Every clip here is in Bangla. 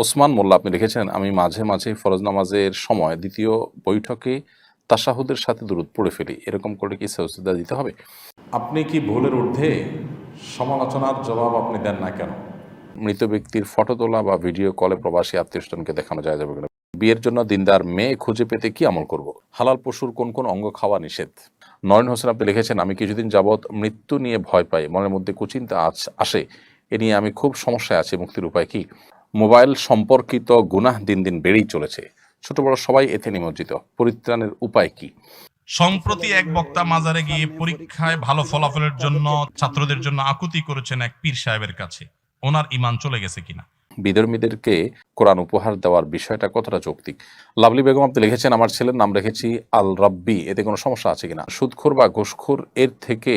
ওসমান মোল্লা আপনি লিখেছেন, আমি মাঝে মাঝে ফরজ নামাজের সময় দ্বিতীয় বৈঠকে তাশাহুদের সাথে দুরূদ পড়ে ফেলি, এরকম করে কি সেজদা দিতে হবে? আপনি কি ভুলের ঊর্ধ্বে সমালোচনার জবাব আপনি দেন না কেন? মৃত ব্যক্তির ফটো তোলা বা ভিডিও কলে প্রবাসী আত্মীয়স্বজনকে দেখানো যায় যাবে কিনা? বিয়ের জন্য দিনদার মেয়ে খুঁজে পেতে কি আমল করব? হালাল পশুর কোন কোন অঙ্গ খাওয়া নিষেধ? নয়ন হোসেন আপনি লিখেছেন, আমি কিছুদিন যাবৎ মৃত্যু নিয়ে ভয় পাই, মনের মধ্যে কুচিন্তা আসে, এ নিয়ে আমি খুব সমস্যায় আছি, মুক্তির উপায় কি? মোবাইল সম্পর্কিত গুনাহ দিন দিন বেড়েই চলেছে, ছোট বড় সবাই এতে নিমজ্জিত, পরিত্রাণের উপায় কি? সম্প্রতি এক বক্তা মাজারে গিয়ে পরীক্ষায় ভালো ফলাফলের জন্য ছাত্রদের জন্য আকুতি করেছেন এক পীর সাহেবের কাছে। ওনার ঈমান চলে গেছে কিনা? বিধর্মীদেরকে কোরআন উপহার দেওয়ার বিষয়টা কতটা যৌক্তিক? লাভলি বেগম আপনি লিখেছেন, আমার ছেলের নাম রেখেছি আল রাব্বি, এতে কোনো সমস্যা আছে কিনা? সুদখোর বা ঘুষখোর এর থেকে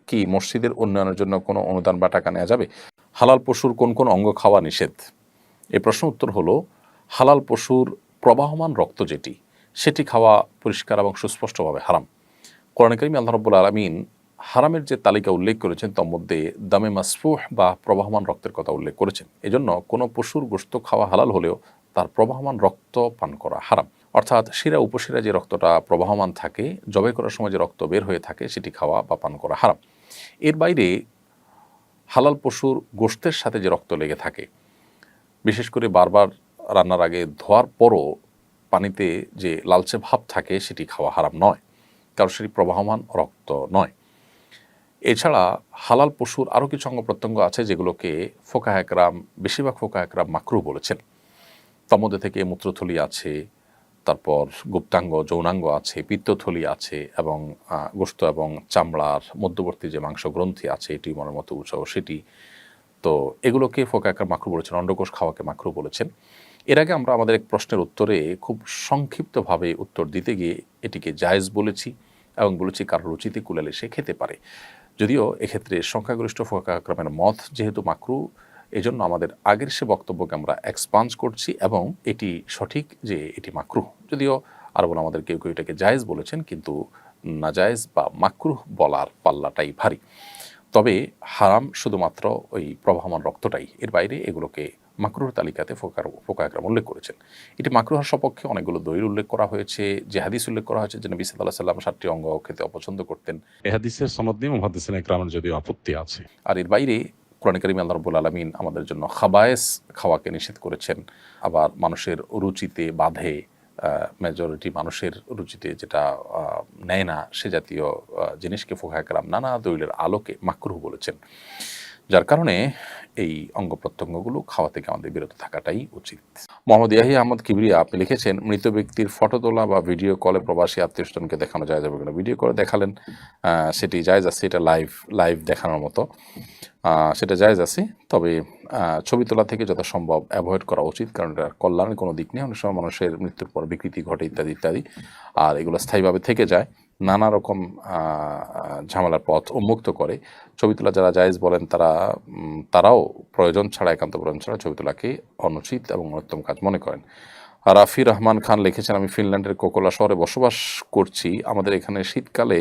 কি মসজিদের উন্নয়নের জন্য কোনো অনুদান বা টাকা নেওয়া যাবে? হালাল পশুর কোন কোন অঙ্গ খাওয়া নিষেধ? এই প্রশ্ন উত্তর হলো, হালাল পশুর প্রবাহমান রক্ত যেটি, সেটি খাওয়া পরিষ্কার এবং সুস্পষ্টভাবে হারাম। কোরআনে কারিমে আল্লাহ রাব্বুল আলামিন হারামের যে তালিকা উল্লেখ করেছেন তার মধ্যে দামে মাসফুহ বা প্রবাহমান রক্তের কথা উল্লেখ করেছেন। এজন্য কোনো পশুর গোশত খাওয়া হালাল হলেও তার প্রবাহমান রক্ত পান করা হারাম। অর্থাৎ শিরা উপশিরা যে রক্তটা প্রবাহমান থাকে, জবাই করার সময় যে রক্ত বের হয়ে থাকে, সেটি খাওয়া বা পান করা হারাম। এর বাইরে হালাল পশুর গোশতের সাথে যে রক্ত লেগে থাকে, বিশেষ করে বারবার রান্নার আগে ধোয়ার পরও পানিতে যে লালচে ভাব থাকে, সেটি খাওয়া হারাম নয়, কারণ সেটি প্রবাহমান রক্ত নয়। এছাড়া হালাল পশুর আরও কিছু অঙ্গ প্রত্যঙ্গ আছে যেগুলোকে ফোকাহে কেরাম, বেশিরভাগ ফোকাহে কেরাম মাকরুহ বলেছেন। তার মধ্যে থেকে মূত্রথলি আছে, তারপর গুপ্তাঙ্গ যৌনাঙ্গ আছে, পিত্তথলি আছে, এবং গোশত এবং চামড়ার মধ্যবর্তী যে মাংস গ্রন্থি আছে, এটি মনের মতো উঁচাও সেটি। তো এগুলোকে ফোকাহে কেরাম মাকরুহ বলেছেন, অন্ডকোষ খাওয়াকে মাকরুহ বলেছেন। এর আগে আমরা আমাদের এক প্রশ্নের উত্তরে খুব সংক্ষিপ্তভাবে উত্তর দিতে গিয়ে এটিকে জায়েজ বলেছি এবং বলেছি কারোর রুচিতে কুলালে সে খেতে পারে। যদিও এক্ষেত্রে সংখ্যাগরিষ্ঠ ফোকাহে কেরামের মত যেহেতু মাকরু, এজন্য আমাদের আগের সে বক্তব্যকে আমরা এক্সপান্স করছি এবং এটি সঠিক যে এটি মাকরুহ। যদিও আরবুল আমাদের কেউ কেউ এটাকে জায়েজ বলেছেন, কিন্তু নাজায়েজ বা মাকরুহ বলার পাল্লাটাই ভারী। তবে হারাম শুধুমাত্র ওই প্রবাহমান রক্তটাই, এর বাইরে এগুলোকে মাকরুহর তালিকাতে ফোকাহে কেরাম উল্লেখ করেছেন। এটি মাকরুহর সপক্ষে অনেকগুলো দলিল উল্লেখ করা হয়েছে, যে হাদিস উল্লেখ করা হয়েছে যে নবী সাল্লাল্লাহু আলাইহি ওয়াসাল্লাম 7টি অঙ্গ খেতে অপছন্দ করতেন। এই হাদিসের সনদ নিয়ে মুহাদ্দিসিনে কেরামের যদিও আপত্তি আছে। আর এর বাইরে কোরআনে কারিমে আল্লাহ রাব্বুল আলামিন আমাদের জন্য খাবায়েস খাওয়াকে নিষেধ করেছেন। আবার মানুষের রুচিতে বাধে, মেজরিটি মানুষের রুচিতে যেটা নেয় না, সে জাতীয় জিনিসকে ফোকাহে কেরাম নানা দলিলের আলোকে মাকরুহ বলেছেন। যার কারণে এই অঙ্গ প্রত্যঙ্গগুলো খাওয়া থেকে আমাদের বিরত থাকাটাই উচিত। মোহাম্মদ ইয়াহিয়া আহমদ কিবরিয়া আপনি লিখেছেন, মৃত ব্যক্তির ফটো তোলা বা ভিডিও কলে প্রবাসী আত্মীয়স্বজনকে দেখানো যায় যাবে কিনা? ভিডিও করে দেখালেন সেটি জায়েজ আছে, এটা লাইভ দেখানোর মতো, সেটা জায়েজ আছে। তবে ছবি তোলা থেকে যত সম্ভব অ্যাভয়েড করা উচিত, কারণ এটা কল্যাণের কোনো দিক নেই। অনেক সময় মানুষের মৃত্যুর পর বিকৃতি ঘটে ইত্যাদি ইত্যাদি, আর এগুলো স্থায়ীভাবে থেকে যায়, নানা রকম ঝামেলার পথ উন্মুক্ত করে। ছবি তোলা যারা জায়েজ বলেন তারাও প্রয়োজন ছাড়া, একান্ত প্রয়োজন ছাড়া ছবি তোলাকে অনুচিত এবং অনুত্তম কাজ মনে করেন। রাফি রহমান খান লিখেছেন, আমি ফিনল্যান্ডের কোকোলা শহরে বসবাস করছি। আমাদের এখানে শীতকালে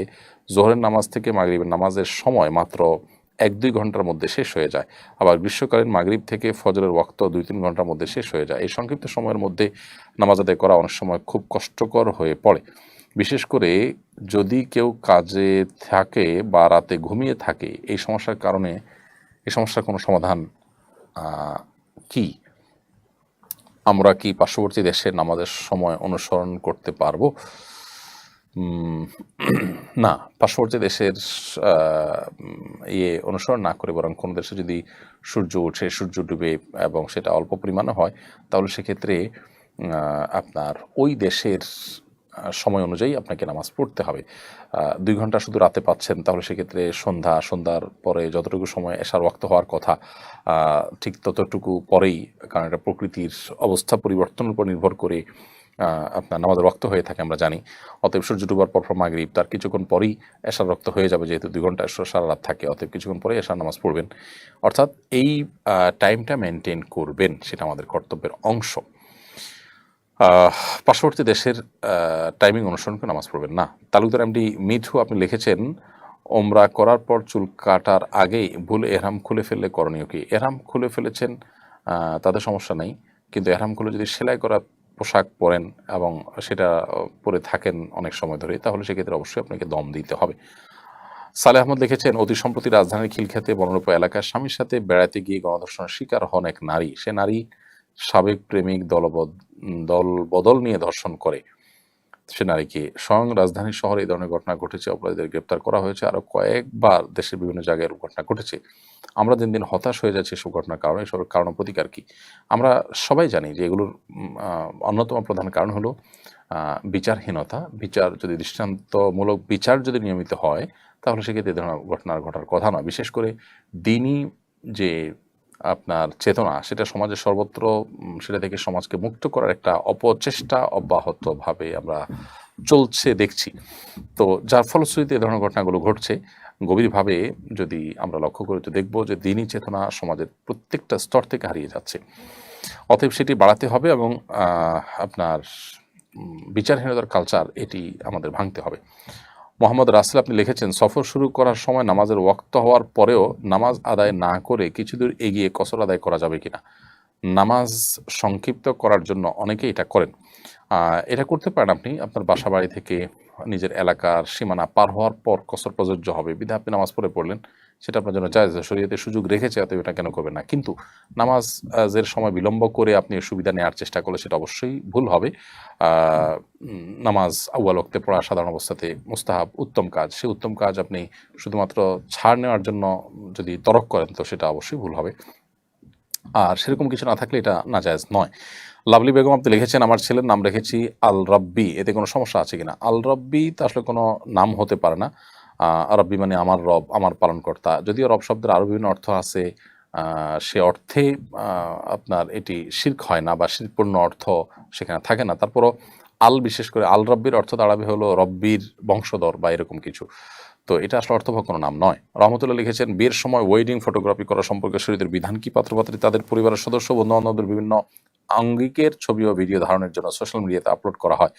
জোহরের নামাজ থেকে মাগরিবের নামাজের সময় মাত্র 1-2 ঘন্টার মধ্যে শেষ হয়ে যায়। আবার গ্রীষ্মকালীন মাগরিব থেকে ফজরের ওয়াক্ত 2-3 ঘন্টার মধ্যে শেষ হয়ে যায়। এই সংক্ষিপ্ত সময়ের মধ্যে নামাজ আদায় করা অনেক সময় খুব কষ্টকর হয়ে পড়ে, বিশেষ করে যদি কেউ কাজে থাকে বা রাতে ঘুমিয়ে থাকে। এই সমস্যার কোনো সমাধান কি? আমরা কি পার্শ্ববর্তী দেশের নামাজের সময় অনুসরণ করতে পারবো? না, পার্শ্ববর্তী দেশের অনুসরণ না করে বরং কোনো দেশে যদি সূর্য ওঠে, সূর্য ডুবে এবং সেটা অল্প পরিমাণে হয়, তাহলে সেক্ষেত্রে আপনার ওই দেশের সময় অনুযায়ী আপনাকে নামাজ পড়তে হবে। 2 ঘন্টা শুধু রাতে পাচ্ছেন, তাহলে সেক্ষেত্রে সন্ধ্যার পরে যতটুকু সময় এশার ওয়াক্ত হওয়ার কথা, ঠিক ততটুকু পরেই, কারণ এটা প্রকৃতির অবস্থা পরিবর্তনের উপর নির্ভর করে আপনার নামাজের রক্ত হয়ে থাকে আমরা জানি। অতএব সূর্য ডুবার পর মাগরিব, তার কিছুক্ষণ পরেই এশার রক্ত হয়ে যাবে, যেহেতু 2 ঘন্টা সারা রাত থাকে। অতএব কিছুক্ষণ পরেই এশার নামাজ পড়বেন, অর্থাৎ এই টাইমটা মেনটেন করবেন, সেটা আমাদের কর্তব্যের অংশ। পার্শ্ববর্তী দেশের টাইমিং অনুসরণ করে নামাজ পড়বেন না। তালুকদার এমডি মিঠু আপনি লিখেছেন, ওমরা করার পর চুল কাটার আগেই ভুল এহরাম খুলে ফেললে করণীয় কি? এহরাম খুলে ফেলেছেন, তাদের সমস্যা নেই, কিন্তু এহরাম করলে যদি সেলাই করা পোশাক পরেন এবং সেটা পরে থাকেন অনেক সময় ধরে, তাহলে সেক্ষেত্রে অবশ্যই আপনাকে দম দিতে হবে। সালেহ আহমদ লিখেছেন, অতি সম্প্রতি রাজধানীর খিলক্ষেতে বনরূপ এলাকার স্বামীর সাথে বেড়াতে গিয়ে গণধর্ষণের শিকার হন এক নারী। সে নারী সাবেক প্রেমিক দল বদল নিয়ে ধর্ষণ করে সে নারীকে। স্বয়ং রাজধানী শহরে এই ধরনের ঘটনা ঘটেছে, অপরাধীদের গ্রেপ্তার করা হয়েছে, আরো কয়েকবার দেশের বিভিন্ন জায়গায় এরকম ঘটনা ঘটেছে। আমরা দিন দিন হতাশ হয়ে যাচ্ছি এসব ঘটনার কারণে। এসবের কারণ ও প্রতিকার কি? আমরা সবাই জানি যে এগুলোর অন্যতম প্রধান কারণ হলো বিচারহীনতা। বিচার যদি দৃষ্টান্তমূলক বিচার যদি নিয়মিত হয়, তাহলে সেক্ষেত্রে এই ধরনের ঘটনার ঘটার কথা নয়। বিশেষ করে দিনই যে আপনার চেতনা, সেটা সমাজের সর্বত্র সেটা থেকে সমাজকে মুক্ত করার একটা অপচেষ্টা অব্যাহতভাবে আমরা চলছে দেখছি। তো যার ফলশ্রুতিতে এই ধরনের ঘটনাগুলো ঘটছে। গভীরভাবে যদি আমরা লক্ষ্য করি, তো দেখব যে দিনই চেতনা সমাজের প্রত্যেকটা স্তর থেকে হারিয়ে যাচ্ছে। অতএব সেটি বাড়াতে হবে এবং আপনার বিচারহীনতার কালচার এটি আমাদের ভাঙতে হবে। মোহাম্মদ রাসেল আপনি লিখেছেন, সফর শুরু করার সময় নামাজের ওয়াক্ত হওয়ার পরেও নামাজ আদায় না করে কিছু দূর এগিয়ে কসর আদায় করা যাবে কিনা? নামাজ সংক্ষিপ্ত করার জন্য অনেকে এটা করেন। এটা করতে পারেন আপনি আপনার বাসা বাড়ি থেকে নিজের এলাকার সীমানা পার হওয়ার পর কসর প্রযোজ্য হবে, বিধায় আপনি নামাজ পড়ে পড়লেন, সেটা আপনার জন্য জায়েজ। শরীয়তে সুযোগ রেখেছে, অতএব এটা কেন করবেন না। কিন্তু নামাজের সময় বিলম্ব করে আপনি সুবিধা নেওয়ার চেষ্টা করলে সেটা অবশ্যই ভুল হবে। নামাজ আউয়াল ওয়াক্তে পড়া সাধারণ অবস্থাতে মুস্তাহাব, উত্তম কাজ। সেই উত্তম কাজ আপনি শুধুমাত্র ছাড় নেওয়ার জন্য যদি তরক করেন, তো সেটা অবশ্যই ভুল হবে। আর সেরকম কিছু না থাকলে এটা নাজায়েজ নয়। লাভলি বেগম আপনি লিখেছেন, আমার ছেলের নাম রেখেছি আল রব্বি, এতে কোনো সমস্যা আছে কিনা? আল রব্বি তা আসলে কোনো নাম হতে পারে না। রব্বি মানে আমার রব, আমার পালনকর্তা। যদিও রব শব্দের আরও বিভিন্ন অর্থ আছে, সে অর্থে আপনার এটি শিরক হয় না বা শিরকপূর্ণ অর্থ সেখানে থাকে না। তারপরও আল, বিশেষ করে আল রব্বির অর্থ দাঁড়াবে হলো রব্বির বংশধর বা এরকম কিছু। তো এটা আসলে অর্থবহ কোনো নাম নয়। রহমতুল্লাহ লিখেছেন, বিয়ের সময় ওয়েডিং ফটোগ্রাফি করা সম্পর্কে শরীয়তের বিধান কি? পাত্রপাত্রী তাদের পরিবারের সদস্য বন্ধু বান্ধবদের বিভিন্ন আঙ্গিকের ছবি ও ভিডিও ধারণের জন্য সোশ্যাল মিডিয়াতে আপলোড করা হয়।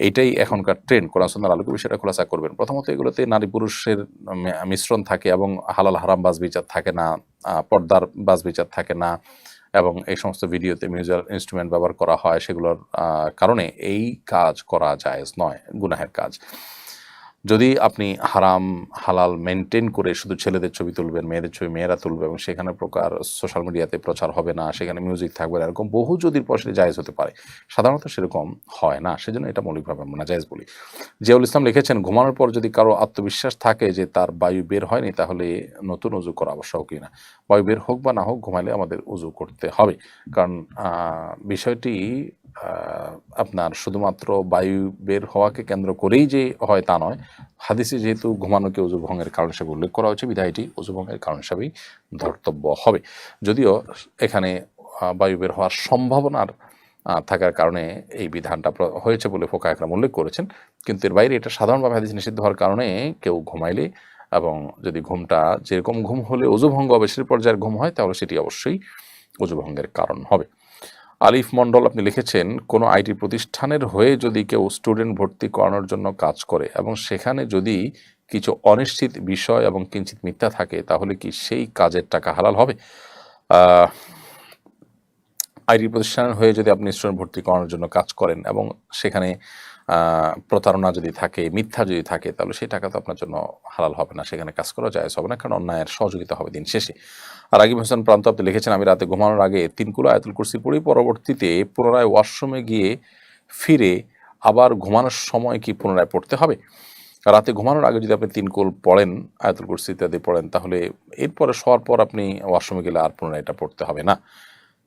এইটাই এখনকার ট্রেন্ড। কোরআন সুন্নাহর আলোকে বিষয়টা খোলাসা করবেন। প্রথমত, এগুলোতে নারী পুরুষের মিশ্রণ থাকে এবং হালাল হারাম বাজ বিচার থাকে না, পর্দার বাজ বিচার থাকে না, এবং এই সমস্ত ভিডিওতে মিউজিক্যাল ইনস্ট্রুমেন্ট ব্যবহার করা হয়। সেগুলোর কারণে এই কাজ করা জায়েজ নয়, গুনাহের কাজ। যদি আপনি হারাম হালাল মেনটেন করে শুধু ছেলেদের ছবি তুলবেন, মেয়েদের ছবি মেয়েরা তুলবে এবং সেখানে প্রকার সোশ্যাল মিডিয়াতে প্রচার হবে না, সেখানে মিউজিক থাকবে না, এরকম বহু যদি পয়সা জায়েজ হতে পারে। সাধারণত সেরকম হয় না, সেজন্য এটা মৌলিকভাবে আমরা জায়েজ বলি। জিয়াউল ইসলাম লিখেছেন, ঘুমানোর পর যদি কারো আত্মবিশ্বাস থাকে যে তার বায়ু বের হয়নি, তাহলে নতুন উজু করা আবশ্যক কিনা? বায়ু বের হোক বা না হোক, ঘুমাইলে আমাদের উজু করতে হবে। কারণ বিষয়টি আপনার শুধুমাত্র বায়ু বের হওয়াকে কেন্দ্র করেই যে হয় তা নয়। হাদিসে যেহেতু ঘুমানোকে উযু ভঙ্গের কারণ হিসেবে উল্লেখ করা হয়েছে, বিধায় এটি উযু ভঙ্গের কারণ হিসেবেই ধর্তব্য হবে। যদিও এখানে বায়ু বের হওয়ার সম্ভাবনার থাকার কারণে এই বিধানটা হয়েছে বলে ফুকাহা একরাম উল্লেখ করেছেন, কিন্তু এর বাইরে এটা সাধারণভাবে হাদিসে নিষিদ্ধ হওয়ার কারণে কেউ ঘুমাইলে এবং যদি ঘুমটা যেরকম ঘুম হলে উযু ভঙ্গ হবে সে পর্যায়ের ঘুম হয়, তাহলে সেটি অবশ্যই উযু ভঙ্গের কারণ হবে। আলিফ মণ্ডল আপনি লিখেছেন, কোনো আইটি প্রতিষ্ঠানের হয়ে যদি কেউ স্টুডেন্ট ভর্তি করানোর জন্য কাজ করে এবং সেখানে যদি কিছু অনিশ্চিত বিষয় এবং কিঞ্চিত মিথ্যা থাকে, তাহলে কি সেই কাজের টাকা হালাল হবে? আইটি প্রতিষ্ঠানের হয়ে যদি আপনি স্টুডেন্ট ভর্তি করানোর জন্য কাজ করেন এবং সেখানে প্রতারণা যদি থাকে, মিথ্যা যদি থাকে, তাহলে সেই টাকা তো আপনার জন্য হালাল হবে না, সেখানে কাজ করা জায়েজ হবে না, কারণ অন্যায়ের সহযোগিতা হবে দিন শেষে। আর রাগিব হোসেন প্রান্ত আপনি লিখেছেন, আমি রাতে ঘুমানোর আগে 3 কুল আয়াতুল কুরসি পড়ি, পরবর্তীতে পুনরায় ওয়াশরুমে গিয়ে ফিরে আবার ঘুমানোর সময় কি পুনরায় পড়তে হবে? রাতে ঘুমানোর আগে যদি আপনি 3 কুল পড়েন, আয়াতুল কুরসি ইত্যাদি পড়েন, তাহলে এরপরে শোয়ার পর আপনি ওয়াশরুমে গেলে আর পুনরায় এটা পড়তে হবে না।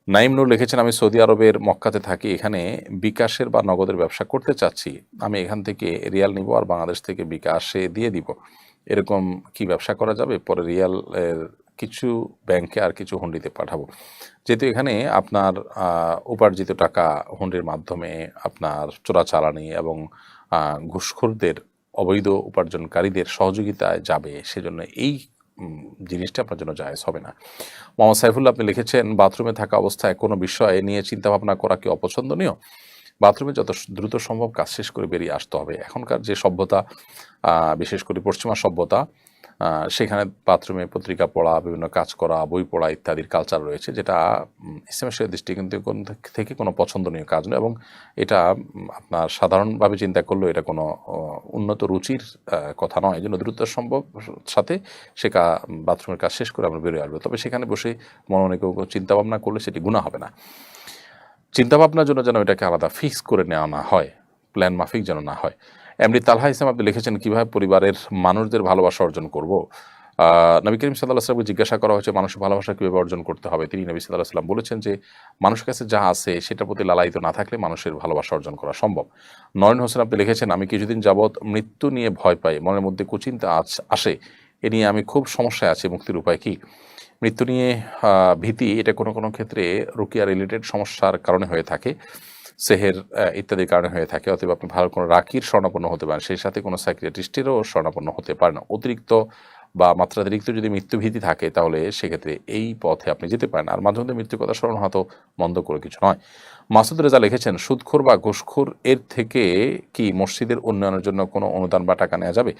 নাইম নূর লিখেছেন, আমি সৌদি আরবের মক্কাতে থাকি, এখানে বিকাশের বা নগদের ব্যবসা করতে চাচ্ছি। আমি এখান থেকে রিয়াল নিব আর বাংলাদেশ থেকে বিকাশে দিয়ে দিব, এরকম কি ব্যবসা করা যাবে? পরে রিয়ালের কিছু ব্যাংকে আর কিছু হুন্ডিতে পাঠাবো। যেহেতু এখানে আপনার উপার্জিত টাকা হুন্ডির মাধ্যমে আপনার চোরাচালানি এবং ঘুষখোরদের, অবৈধ উপার্জনকারীদের সহযোগিতায় যাবে, সেজন্য এই জিনিসটা আপনার জন্য জায়েজ হবে না। মোহাম্মদ সাইফুল্লাহ আপনি লিখেছেন, বাথরুমে থাকা অবস্থায় কোনো বিষয় নিয়ে চিন্তাভাবনা করা কি অপছন্দনীয়? বাথরুমে যত দ্রুত সম্ভব কাজ শেষ করে বেরিয়ে আসতে হবে। এখনকার যে সভ্যতা, বিশেষ করে পশ্চিমা সভ্যতা, সেখানে বাথরুমে পত্রিকা পড়া, বিভিন্ন কাজ করা, বই পড়া ইত্যাদির কালচার রয়েছে, যেটা ইসলামের দৃষ্টিকোণ থেকে কোনো পছন্দনীয় কাজ নয়, এবং এটা আপনার সাধারণভাবে চিন্তা করলেও এটা কোনো উন্নত রুচির কথা নয়। এই জন্য দ্রুত সম্ভব সাথে সে বাথরুমের কাজ শেষ করে আমরা বেরোয় আসবো। তবে সেখানে বসে মনে মনে কেউ চিন্তাভাবনা করলে সেটি গুনাহ হবে না। চিন্তাভাবনার জন্য যেন এটাকে আলাদা ফিক্স করে নেওয়া না হয়, প্ল্যান মাফিক যেন না হয়। এমনি তালহা ইসলাম আপনি লিখেছেন, কীভাবে পরিবারের মানুষদের ভালোবাসা অর্জন করব। নবী করিম সাল্লাল্লাহু আলাইহি ওয়াসাল্লামকে জিজ্ঞাসা করা হয়েছে মানুষের ভালোবাসা কীভাবে অর্জন করতে হবে। তিনি নবী সাল্লাল্লাহু আলাইহি ওয়াসাল্লাম বলেছেন যে মানুষের কাছে যা আছে সেটার প্রতি লালায়িত না থাকলে মানুষের ভালোবাসা অর্জন করা সম্ভব। নয়ন হোসেন আপনি লিখেছেন, আমি কিছুদিন যাবৎ মৃত্যু নিয়ে ভয় পাই, মনের মধ্যে কুচিন্তা আসে, এ নিয়ে আমি খুব সমস্যায় আছি, মুক্তির উপায় কী। মৃত্যু নিয়ে ভীতি এটা কোনো কোনো ক্ষেত্রে রুকিয়া রিলেটেড সমস্যার কারণে হয়ে থাকে, সেহের ইত্যাদির কারণে হয়ে থাকে। অতএব আপনি ভালো কোনো রাকির শরণাপন্ন হতে পারেন, সেই সাথে কোনো সাইকিয়াট্রিস্টেরও শরণাপন্ন হতে পারেন। অতিরিক্ত বা মাত্রাতিরিক্ত যদি মৃত্যুভীতি থাকে তাহলে সেক্ষেত্রে এই পথে আপনি যেতে পারেন। আর মাঝে মধ্যে মৃত্যুর কথা স্মরণ হয়তো মন্দ করে কিছু নয়। মাসুদ রেজা লিখেছেন, সুদখোর বা ঘুষখোর এর থেকে কি মসজিদের উন্নয়নের জন্য কোনো অনুদান বা টাকা নেওয়া যাবে?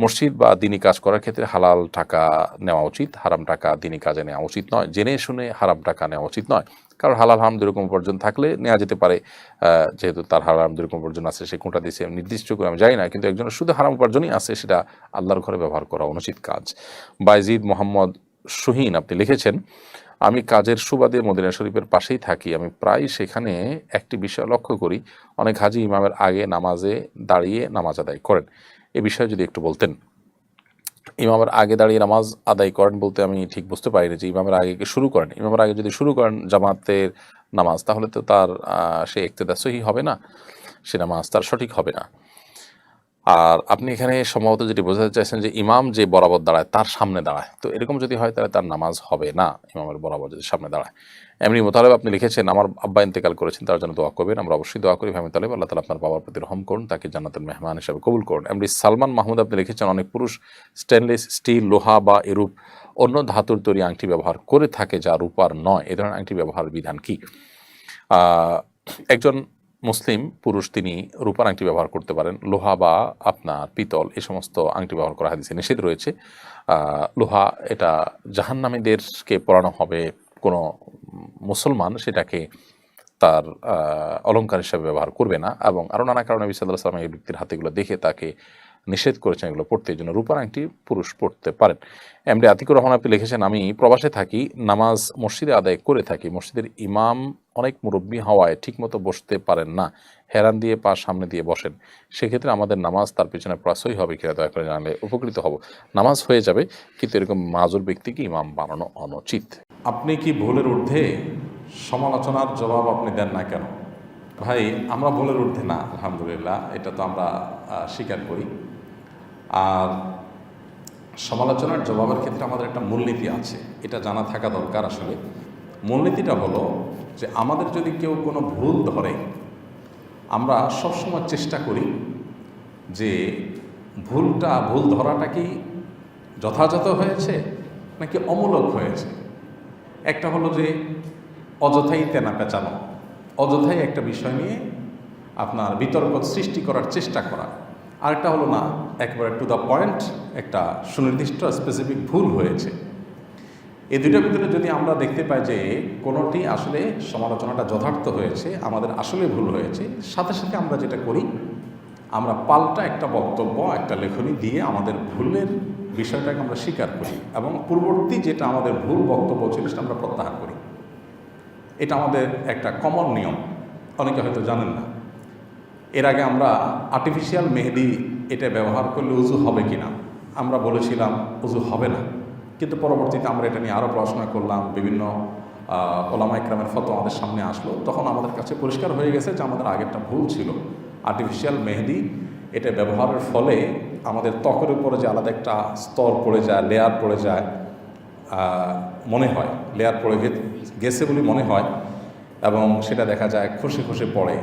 মসজিদ বা দিনী কাজ করার ক্ষেত্রে হালাল টাকা নেওয়া উচিত, হারাম টাকা দিনী কাজে নেওয়া উচিত নয়। জেনে শুনে হারাম টাকা নেওয়া উচিত নয়, কারণ হালাল হারাম দুরকম উপার্জন থাকলে নেওয়া যেতে পারে। যেহেতু তার হারাম দুরকম উপার্জন আছে, সে কোনটা দিয়েছে নির্দিষ্ট করে আমি জানি না, কিন্তু একজনের শুধু হারাম উপার্জনই আছে, সেটা আল্লাহর ঘরে ব্যবহার করা অনুচিত কাজ। বাইজিদ মোহাম্মদ সুহিন আপনি লিখেছেন, আমি কাজের সুবাদে মদিনা শরীফের পাশেই থাকি, আমি প্রায় সেখানে একটি বিষয় লক্ষ্য করি, অনেক হাজি ইমামের আগে নামাজে দাঁড়িয়ে নামাজ আদায় করেন। এ বিষয়ে যদি একটু বলতেন। ইমামের আগে দাঁড়িয়ে নামাজ আদায় করেন বলতে আমি ঠিক বুঝতে পারিনি যে ইমামের আগে শুরু করেন। ইমামের আগে যদি শুরু করেন জামাতের নামাজ, তাহলে তো তার সে ইক্তেদা সহি হবে না, সে নামাজ তার সঠিক হবে না। আর আপনি এখানে সম্ভবত যেটি বোঝাতে চাইছেন যে ইমাম যে বরাবর দাঁড়ায় তার সামনে দাঁড়ায়, তো এরকম যদি হয় তাহলে তার নামাজ হবে না, ইমামের বরাবর যদি সামনে দাঁড়ায়। এমনি মোতালেব আপনি লিখেছেন, আমার আব্বা ইন্তেকাল করেছেন, তার জন্য দোয়া করবেন। আমরা অবশ্যই দোয়া করি ভাই মোতালেব, আল্লাহ তাআলা আপনার বাবার প্রতি রহম করুন, তাকে জান্নাতের মেহমান হিসেবে কবুল করুন। এমনি সালমান মাহমুদ আপনি লিখেছেন, অনেক পুরুষ স্টেনলেস স্টিল, লোহা বা এরূপ অন্য ধাতুর তৈরি আংটি ব্যবহার করে থাকে যা রূপার নয়, এ ধরনের আংটি ব্যবহার বিধান কি? একজন মুসলিম পুরুষ তিনি রূপার আংটি ব্যবহার করতে পারেন, লোহা বা আপনার পিতল এই সমস্ত আংটি ব্যবহার করা হাদিসে নিষেধ রয়েছে। লোহা এটা জাহান্নামীদেরকে পরানো হবে, কোনো মুসলমান সেটাকে তার অলঙ্কার হিসাবে ব্যবহার করবে না, এবং আরও নানা কারণে নবী সাল্লাল্লাহু আলাইহি ওয়াসাল্লাম এই ব্যক্তির হাতেগুলো দেখে তাকে নিষেধ করেছেন এগুলো পড়তে, এই জন্য রূপার আংটি পুরুষ পড়তে পারেন। এমনি আতিকুর রহমান আপনি লিখেছেন, আমি প্রবাসে থাকি, নামাজ মসজিদে আদায় করে থাকি, মসজিদের ইমাম অনেক মুরব্বী হওয়ায় ঠিকমতো বসতে পারেন না, হেরান দিয়ে পা সামনে দিয়ে বসেন, সেক্ষেত্রে আমাদের নামাজ তার পেছনে প্রাসই হবে কিনা দয়া করে জানালে উপকৃত হব। নামাজ হয়ে যাবে, কিন্তু এরকম মাজুর ব্যক্তিকে ইমাম বানানো অনুচিত। আপনি কি ভুলের ঊর্ধ্বে? সমালোচনার জবাব আপনি দেন না কেন? ভাই, আমরা ভুলের ঊর্ধ্বে না, আলহামদুলিল্লাহ, এটা তো আমরা স্বীকার করি। আর সমালোচনার জবাবের ক্ষেত্রে আমাদের একটা মূলনীতি আছে, এটা জানা থাকা দরকার। আসলে মূলনীতিটা হলো যে আমাদের যদি কেউ কোনো ভুল ধরে, আমরা সবসময় চেষ্টা করি যে ভুল ধরাটা কি যথাযথ হয়েছে নাকি অমূলক হয়েছে। একটা হলো যে অযথাই তেনা পেঁচানো, অযথাই একটা বিষয় নিয়ে আপনার বিতর্ক সৃষ্টি করার চেষ্টা করা। আরেকটা হলো না, একবারে টু দ্য পয়েন্ট একটা সুনির্দিষ্ট স্পেসিফিক ভুল হয়েছে। এই দুইটার ভিতরে যদি আমরা দেখতে পাই যে কোনোটি আসলে সমালোচনাটা যথার্থ হয়েছে, আমাদের আসলে ভুল হয়েছে, সাথে সাথে আমরা যেটা করি, আমরা পাল্টা একটা বক্তব্য, একটা লেখনী দিয়ে আমাদের ভুলের বিষয়টাকে আমরা স্বীকার করি, এবং পূর্ববর্তী যেটা আমাদের ভুল বক্তব্য ছিল সেটা আমরা প্রত্যাহার করি। এটা আমাদের একটা কমন নিয়ম, অনেকে হয়তো জানেন না। এর আগে আমরা আর্টিফিশিয়াল মেহেদি এটা ব্যবহার করলে উজু হবে কিনা আমরা বলেছিলাম উজু হবে না, কিন্তু পরবর্তীতে আমরা এটা নিয়ে আরও পড়াশোনা করলাম, বিভিন্ন ওলামা ইকরামের ফতোয়া আমাদের সামনে আসলো, তখন আমাদের কাছে পরিষ্কার হয়ে গেছে যে আমাদের আগেরটা ভুল ছিল। আর্টিফিশিয়াল মেহেদি এটা ব্যবহারের ফলে আমাদের ত্বকের উপরে যে আলাদা একটা স্তর পড়ে যায়, লেয়ার পড়ে যায়, মনে হয় লেয়ার পড়ে গেছে বলে মনে হয়, এবং সেটা দেখা যায় খসে খসে পড়ে।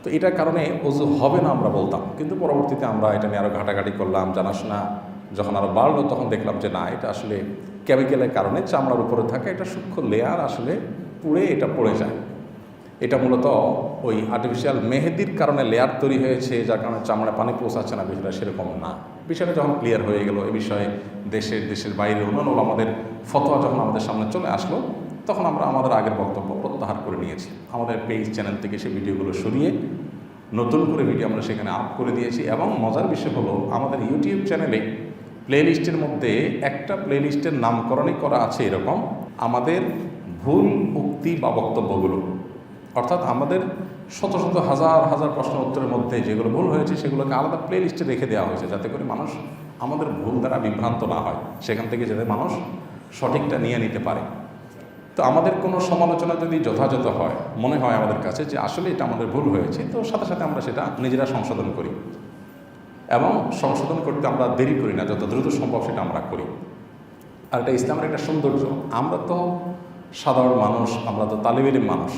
তো এটার কারণে অজু হবে না আমরা বলতাম, কিন্তু পরবর্তীতে আমরা এটা নিয়ে আরও ঘাটাঘাটি করলাম, জানাশোনা যখন আরও বাড়লো তখন দেখলাম যে না, এটা আসলে কেমিক্যালের কারণে চামড়ার উপরে থাকা একটা সূক্ষ্ম লেয়ার আসলে পুড়ে এটা পড়ে যায়, এটা মূলত ওই আর্টিফিশিয়াল মেহেদির কারণে লেয়ার তৈরি হয়েছে, যার কারণে চামড়ায় পানি পৌঁছাচ্ছে না, বিষয়টা সেরকম না। বিষয়টা যখন ক্লিয়ার হয়ে গেল, এ বিষয়ে দেশের বাইরে অন্যান্য আমাদের ফতোয়া যখন আমাদের সামনে চলে আসলো, তখন আমরা আমাদের আগের বক্তব্য প্রত্যাহার করে নিয়েছি। আমাদের পেজ চ্যানেল থেকে সেই ভিডিওগুলো সরিয়ে নতুন করে ভিডিও আমরা সেখানে আপ করে দিয়েছি। এবং মজার বিষয় হলো, আমাদের ইউটিউব চ্যানেলে প্লেলিস্টের মধ্যে একটা প্লেলিস্টের নামকরণই করা আছে এরকম আমাদের ভুল উক্তি বা বক্তব্যগুলো, অর্থাৎ আমাদের শত শত হাজার হাজার প্রশ্ন উত্তরের মধ্যে যেগুলো ভুল হয়েছে সেগুলোকে আলাদা প্লে লিস্টে রেখে দেওয়া হয়েছে, যাতে করে মানুষ আমাদের ভুল দ্বারা বিভ্রান্ত না হয়, সেখান থেকে যাতে মানুষ সঠিকটা নিয়ে নিতে পারে। তো আমাদের কোনো সমালোচনা যদি যথাযথ হয়, মনে হয় আমাদের কাছে যে আসলে এটা আমাদের ভুল হয়েছে, তো সাথে সাথে আমরা সেটা নিজেরা সংশোধন করি, এবং সংশোধন করতে আমরা দেরি করি না, যত দ্রুত সম্ভব সেটা আমরা করি। আর এটা ইসলামের একটা সৌন্দর্য। আমরা তো সাধারণ মানুষ, আমরা তো তালিব ইলম মানুষ।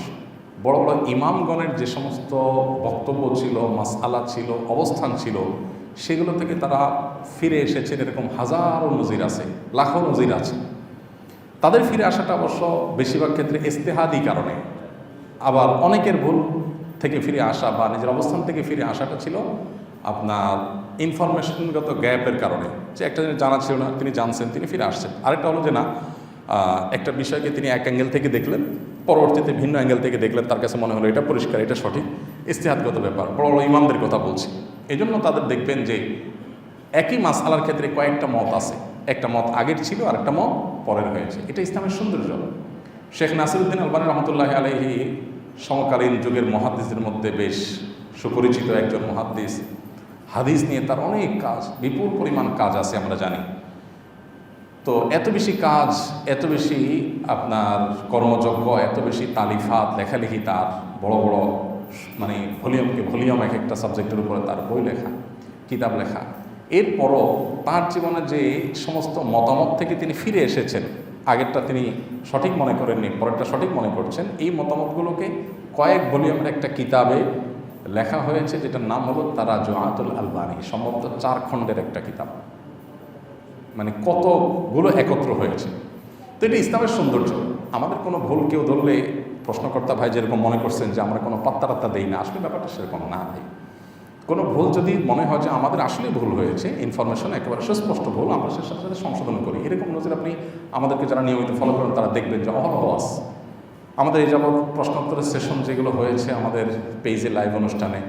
বড় বড় ইমামগণের যে সমস্ত বক্তব্য ছিল, মাসআলা ছিল, অবস্থান ছিল, সেগুলো থেকে তারা ফিরে এসেছেন এরকম হাজারো নজির আছে, লাখো নজির আছে। তাদের ফিরে আসাটা অবশ্য বেশিরভাগ ক্ষেত্রে ইজতিহাদি কারণে, আবার অনেকের ভুল থেকে ফিরে আসা বা নিজের অবস্থান থেকে ফিরে আসাটা ছিল আপনার ইনফরমেশনগত গ্যাপের কারণে, যে একটা জিনিস জানা ছিল না, তিনি জানছেন, তিনি ফিরে আসছেন। আরেকটা হলো যে না, একটা বিষয়কে তিনি এক অ্যাঙ্গেল থেকে দেখলেন, পরবর্তীতে ভিন্ন অ্যাঙ্গেল থেকে দেখলেন, তার কাছে মনে হলো এটা পরিষ্কার, এটা সঠিক, ইজতিহাদগত ব্যাপার। বড় বড় ইমামদের কথা বলছি। এই জন্য তাদের দেখবেন যে একই মাসআলার ক্ষেত্রে কয়েকটা মত আছে, একটা মত আগের ছিল আর একটা মত পরের হয়েছে। এটা ইসলামের সৌন্দর্য। শেখ নাসিরউদ্দিন আলবানী রহমতুল্লাহ আলাইহি সমকালীন যুগের মুহাদ্দিসদের মধ্যে বেশ সুপরিচিত একজন মুহাদ্দিস। হাদিস নিয়ে তার অনেক কাজ, বিপুল পরিমাণ কাজ আছে আমরা জানি। তো এত বেশি কাজ, এত বেশি আপনার কর্মযজ্ঞ, এত বেশি তালিফাত, লেখালেখি, তার বড় বড় মানে ভলিউম এক একটা সাবজেক্টের উপরে তার বই লেখা, কিতাব লেখা। এরপরও তার জীবনে যে সমস্ত মতামত থেকে তিনি ফিরে এসেছেন, আগেরটা তিনি সঠিক মনে করেননি, পরেরটা সঠিক মনে করছেন, এই মতামতগুলোকে কয়েক ভলিউমের একটা কিতাবে লেখা হয়েছে, যেটার নাম হলো তারাজুআতুল আলবানী। সম্ভবত 4 খণ্ডের একটা কিতাব, মানে কতগুলো একত্র হয়েছে। তো এটা ইসলামের সৌন্দর্য। আমাদের কোনো ভুল কেউ ধরলে প্রশ্নকর্তা ভাই যেরকম মনে করছেন যে আমরা কোনো পাত্তা টাত্তা দেই না, আসলে ব্যাপারটা সেরকম না ভাই। কোনো ভুল যদি মনে হয় যে আমাদের আসলে ভুল হয়েছে, ইনফরমেশন একেবারে সুস্পষ্ট ভুল, আমরা সে সাথে সাথে সংশোধন করি। এরকম নজির আপনি আমাদেরকে যারা নিয়মিত ফলো করেন তারা দেখবেন যে অহরহ আমাদের এই যাবৎ প্রশ্নোত্তরের সেশন যেগুলো হয়েছে আমাদের পেজে লাইভ অনুষ্ঠানে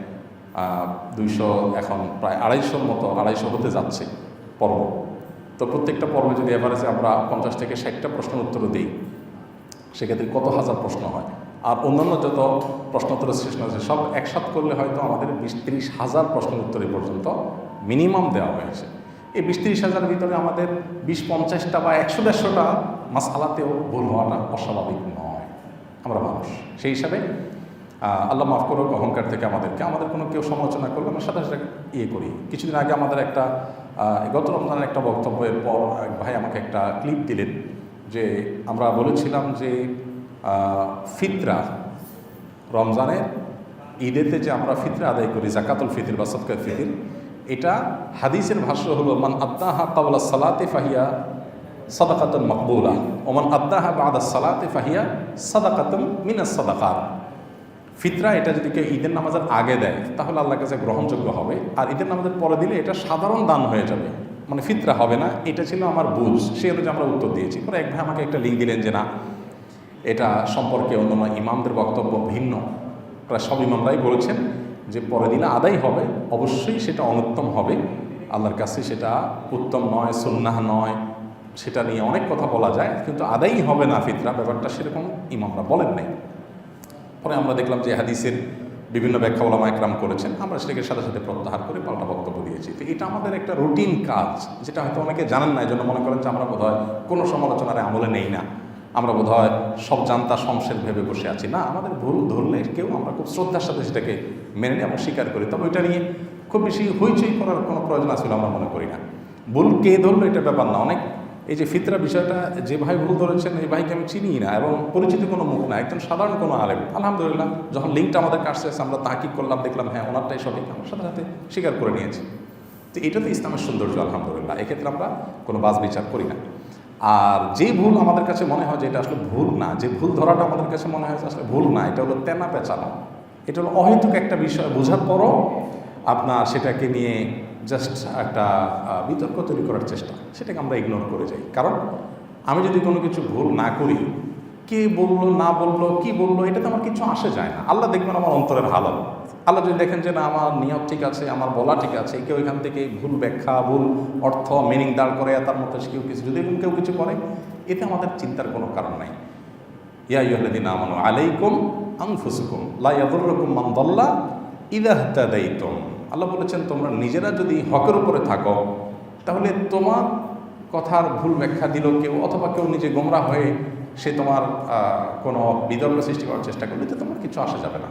200, এখন প্রায় 250 মতো, 250 হতে যাচ্ছে পর্ব। তো প্রত্যেকটা পর্বে যদি এভারেজে আমরা 50 থেকে 60টা প্রশ্নের উত্তর দিই, সেক্ষেত্রে কত হাজার প্রশ্ন হয়। আর অন্যান্য যত প্রশ্নোত্তরের সেশন আছে সব একসাথ করলে হয়তো আমাদের 20-30 হাজার প্রশ্নের উত্তর এই পর্যন্ত মিনিমাম দেওয়া হয়েছে। এই 20-30 হাজারের ভিতরে আমাদের 20-50টা বা 100-150টা মাসআলাতেও ভুল হওয়াটা অস্বাভাবিক নয়। আমরা মানুষ, সেই হিসাবে আল্লাহ মাফ করুক অহংকার থেকে আমাদের কোনো কেউ সমালোচনা করলে আমরা সাথে সাথে করি। কিছুদিন আগে আমাদের একটা গত রমজানের একটা বক্তব্যের পর এক ভাই আমাকে একটা ক্লিপ দিলেন, যে আমরা বলেছিলাম যে ফিতরা, রমজানের ঈদেতে যে আমরা ফিতরা আদায় করি, জাকাতুল ফিতর বা সদকাতুল ফিতর, এটা হাদিসের ভাষ্য হলো মান আদ্দাহা ক্বাবলা সালাতি ফাহিয়া সাদাকাতুন মাকবুলা ওয়া মান আদ্দাহা বা'দা সালাতি ফাহিয়া সাদাকাতুন মিনাস সাদাকাত। ফিতরা এটা যদি কেউ ঈদের নামাজের আগে দেয় তাহলে আল্লাহর কাছে গ্রহণযোগ্য হবে, আর ঈদের নামাজের পরে দিলে এটা সাধারণ দান হয়ে যাবে, মানে ফিতরা হবে না। এটা ছিল আমার বুঝ, সেই অনুযায়ী আমরা উত্তর দিয়েছি। পরে এক ভাই আমাকে একটা লিঙ্ক দিলেন যে না, এটা সম্পর্কে অন্যান্য ইমামদের বক্তব্য ভিন্ন। প্রায় সব ইমামরাই বলেছেন যে পরে দিলে আদায় হবে, অবশ্যই সেটা অনুত্তম হবে, আল্লাহর কাছে সেটা উত্তম নয়, সুন্নাহ নয়, সেটা নিয়ে অনেক কথা বলা যায়, কিন্তু আদায়ই হবে না ফিতরা, ব্যাপারটা সেরকম ইমামরা বলেন নাই। পরে আমরা দেখলাম যে হাদিসের বিভিন্ন ব্যাখ্যা ওলামা একরাম করেছেন, আমরা সেটাকে সাথে সাথে প্রত্যাহার করে পাল্টা বক্তব্য দিয়েছি। তো এটা আমাদের একটা রুটিন কাজ, যেটা হয়তো অনেকে জানেন না, এই জন্য মনে করেন যে আমরা বোধহয় কোনো সমালোচনার আমলে নেই না, আমরা বোধহয় সব জানতা শমশের ভেবে বসে আছি। না, আমাদের ভুল ধরলে কেউ আমরা খুব শ্রদ্ধার সাথে সেটাকে মেনে নিই এবং স্বীকার করি। তবে ওইটা নিয়ে খুব বেশি হইচই করার কোনো প্রয়োজন আছে বলে আমরা মনে করি না। ভুল কে ধরলো এটা ব্যাপার না। অনেক এই যে ফিতরা বিষয়টা, যে ভাই ভুল ধরেছেন এই ভাইকে আমি চিনি না এবং পরিচিত কোনো মুখ না, একজন সাধারণ কোনো আলেম। আলহামদুলিল্লাহ, যখন লিঙ্কটা আমাদের কাছে আসছে আমরা তাহকিক করলাম, দেখলাম হ্যাঁ ওনারটাই সঠিক, আমার সাথে সাথে স্বীকার করে নিয়েছি। তো এটা তো ইসলামের সৌন্দর্য, আলহামদুলিল্লাহ। এক্ষেত্রে আমরা কোনো বাজ বিচার করি না। আর যে ভুল আমাদের কাছে মনে হয় যে এটা আসলে ভুল না, যে ভুল ধরাটা আমাদের কাছে মনে হয় যে আসলে ভুল না, এটা হলো তেনা পেঁচানো, এটা হলো অহেতুক একটা বিষয় বোঝার পরও আপনার সেটাকে নিয়ে জাস্ট একটা বিতর্ক তৈরি করার চেষ্টা, সেটাকে আমরা ইগনোর করে যাই। কারণ আমি যদি কোনো কিছু ভুল না করি, কে বললো না বললো কি বললো এটাতে আমার কিছু আসে যায় না। আল্লাহ দেখবেন আমার অন্তরের হালত। আল্লাহ যদি দেখেন যে না আমার নিয়ত ঠিক আছে, আমার বলা ঠিক আছে, কেউ এখান থেকে ভুল ব্যাখ্যা, ভুল অর্থ, মিনিং দাঁড় করে তার মধ্যে কেউ কিছু যদি কেউ কিছু করে, এতে আমাদের চিন্তার কোনো কারণ নাই। ইয়া আইয়ুহাল্লাযীনা আমানু আলাইকুম আনফুসুকুম লা ইয়াদুররুকুম মান দাল্লা ইযা ইহতাদাইতুম। আল্লাহ বলেছেন তোমরা নিজেরা যদি হকের উপরে থাকো, তাহলে তোমার কথার ভুল ব্যাখ্যা দিল কেউ, অথবা কেউ নিজে গোমরা হয়ে সে তোমার কোনো বিতর্ক সৃষ্টি করার চেষ্টা করলে তো তোমার কিছু আসা যাবে না।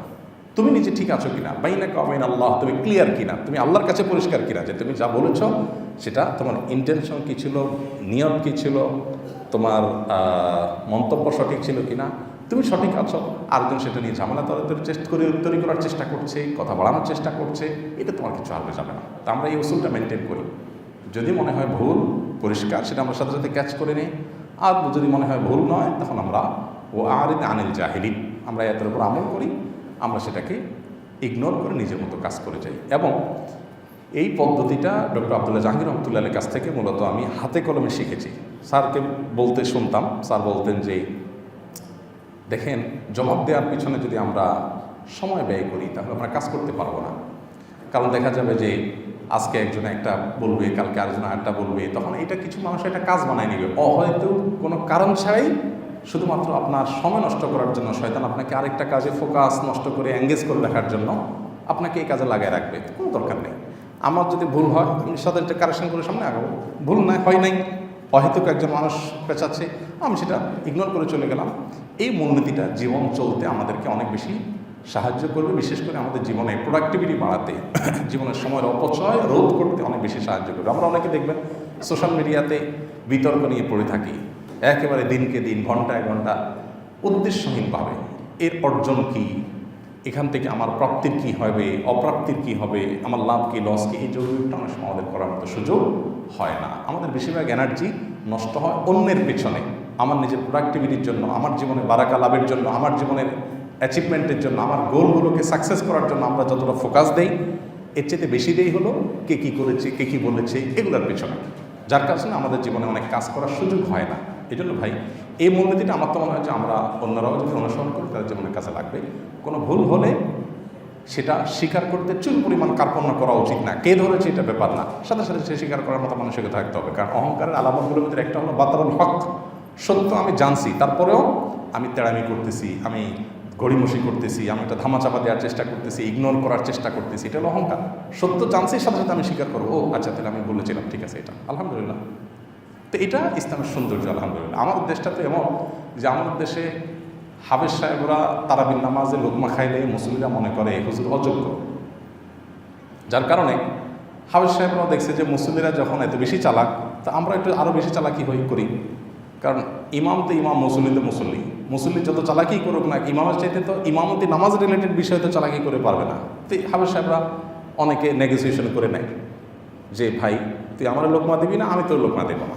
তুমি নিজে ঠিক আছো কিনা, বাইনাকা ওয়া বাইনা আল্লাহ, তুমি ক্লিয়ার কিনা, তুমি আল্লাহর কাছে পরিষ্কার কিনা যে তুমি যা বলেছ সেটা তোমার ইন্টেনশন কী ছিল, নিয়ত কী ছিল, তোমার মন্তব্য সঠিক ছিল কিনা, তুমি সঠিক আছো। আরেকজন সেটা নিয়ে ঝামেলা তৈরি করার চেষ্টা করছে, কথা বাড়ানোর চেষ্টা করছে, এটা তোমার কিছু আসবে যাবে না। তা আমরা এই উসুলটা মেনটেন করি। যদি মনে হয় ভুল পরিষ্কার, সেটা আমরা সাথে সাথে ক্যাচ করে নিই। আর যদি মনে হয় ভুল নয়, তখন আমরা আরিদ আনিল জাহিলিন, আমরা এতের উপর আমল করি, আমরা সেটাকে ইগনোর করে নিজের মতো কাজ করে যাই। এবং এই পদ্ধতিটা ডক্টর আব্দুল্লাহ জাহাঙ্গীর রহমতুল্লাহের কাছ থেকে মূলত আমি হাতে কলমে শিখেছি। স্যারকে বলতে শুনতাম, স্যার বলতেন যে দেখেন, জবাব দেওয়ার পিছনে যদি আমরা সময় ব্যয় করি তাহলে আমরা কাজ করতে পারবো না। কারণ দেখা যাবে যে আজকে একজনে একটা বলবে, কালকে আরেকজনে আরেকটা বলবে, তখন এটা কিছু মানুষ একটা কাজ বানায় নেবে অহয়তো কোনো কারণ ছাড়াই, শুধুমাত্র আপনার সময় নষ্ট করার জন্য। শয়তান আপনাকে আরেকটা কাজে ফোকাস নষ্ট করে এঙ্গেজ করে রাখার জন্য আপনাকে এই কাজে লাগায় রাখবে, কোনো দরকার নেই। আমার যদি ভুল হয় আমি সাথে একটা কারেকশন করে সামনে আগাবো, ভুল না হয় নাই, অহেতুক একজন মানুষ পেঁচাচ্ছে, আমি সেটা ইগনোর করে চলে গেলাম। এই মূলনীতিটা জীবন চলতে আমাদেরকে অনেক বেশি সাহায্য করবে, বিশেষ করে আমাদের জীবনে প্রোডাক্টিভিটি বাড়াতে, জীবনের সময়ের অপচয় রোধ করতে অনেক বেশি সাহায্য করবে। আমরা অনেকে দেখবেন সোশ্যাল মিডিয়াতে বিতর্ক নিয়ে পড়ে থাকি একেবারে দিনকে দিন, ঘন্টায় ঘন্টা, উদ্দেশ্যহীনভাবে। এর অর্জন কি, এখান থেকে আমার প্রাপ্তির কি হবে, অপ্রাপ্তির কি হবে, আমার লাভ কি লস কি, এই জরুরিটা অনেক সময় আমাদের করার মতো সুযোগ হয় না। আমাদের বেশিরভাগ এনার্জি নষ্ট হয় অন্যের পেছনে, আমার নিজের প্রোডাক্টিভিটির জন্য, আমার জীবনে বারাকা লাভের জন্য, আমার জীবনের অ্যাচিভমেন্টের জন্য, আমার গোলগুলোকে সাকসেস করার জন্য আমরা যতটা ফোকাস দেই, এর চেয়ে বেশি দেই হলো কে কী করেছে, কে কী বলেছে, এগুলোর পেছনে, যার কারণে আমাদের জীবনে অনেক কাজ করার সুযোগ হয় না। এই জন্য ভাই, এই মূলনীতিটা আমার তো মনে হয় যে আমরা অন্যরাও যদি অনুসরণ করি তাদের জীবনের কাছে লাগবে। কোনো ভুল হলে সেটা স্বীকার করতে চুল পরিমাণ কার্পণ্য করা উচিত না। কে ধরেছে এটা ব্যাপার না, সাথে সাথে সে স্বীকার করার মতো মানুষকে থাকতে হবে। কারণ অহংকারের আলামতগুলোর ভিতরে একটা হলো বাতারুল হক, সত্য আমি জানছি তারপরেও আমি তেড়ামি করতেছি, আমি গড়িমসি করতেছি, আমি একটা ধামাচাপা দেওয়ার চেষ্টা করতেছি, ইগনোর করার চেষ্টা করতেছি, এটা হলো অহংকার। সত্য জানছি, সাথে সাথে আমি স্বীকার করবো, ও আচ্ছা তাহলে আমি বলেছিলাম, ঠিক আছে, এটা আলহামদুলিল্লাহ। তো এটা ইসলামের সৌন্দর্য আলহামদুলিল্লাহ। আমাদের দেশটা তো এমন যে আমাদের দেশে হাফেজ সাহেবরা তারাবির নামাজে লোকমা খাইলে মুসলিমরা মনে করে হুজুর অযোগ্য, যার কারণে হাফেজ সাহেবরাও দেখছে যে মুসলিমরা যখন এত বেশি চালাক, তা আমরা একটু আরও বেশি চালাকি করি। কারণ ইমাম তো ইমাম, মুসল্লি তো মুসল্লি, মুসল্লি যত চালাকি করুক না, ইমামের চাইতে তো ইমামতি নামাজ রিলেটেড বিষয় তো চালাকি করে পারবে না। তো হাফেজ সাহেবরা অনেকে নেগোসিয়েশন করে নেয় যে ভাই তুই আমার লোকমা দিবি না, আমি তোর লোকমা দেবো না,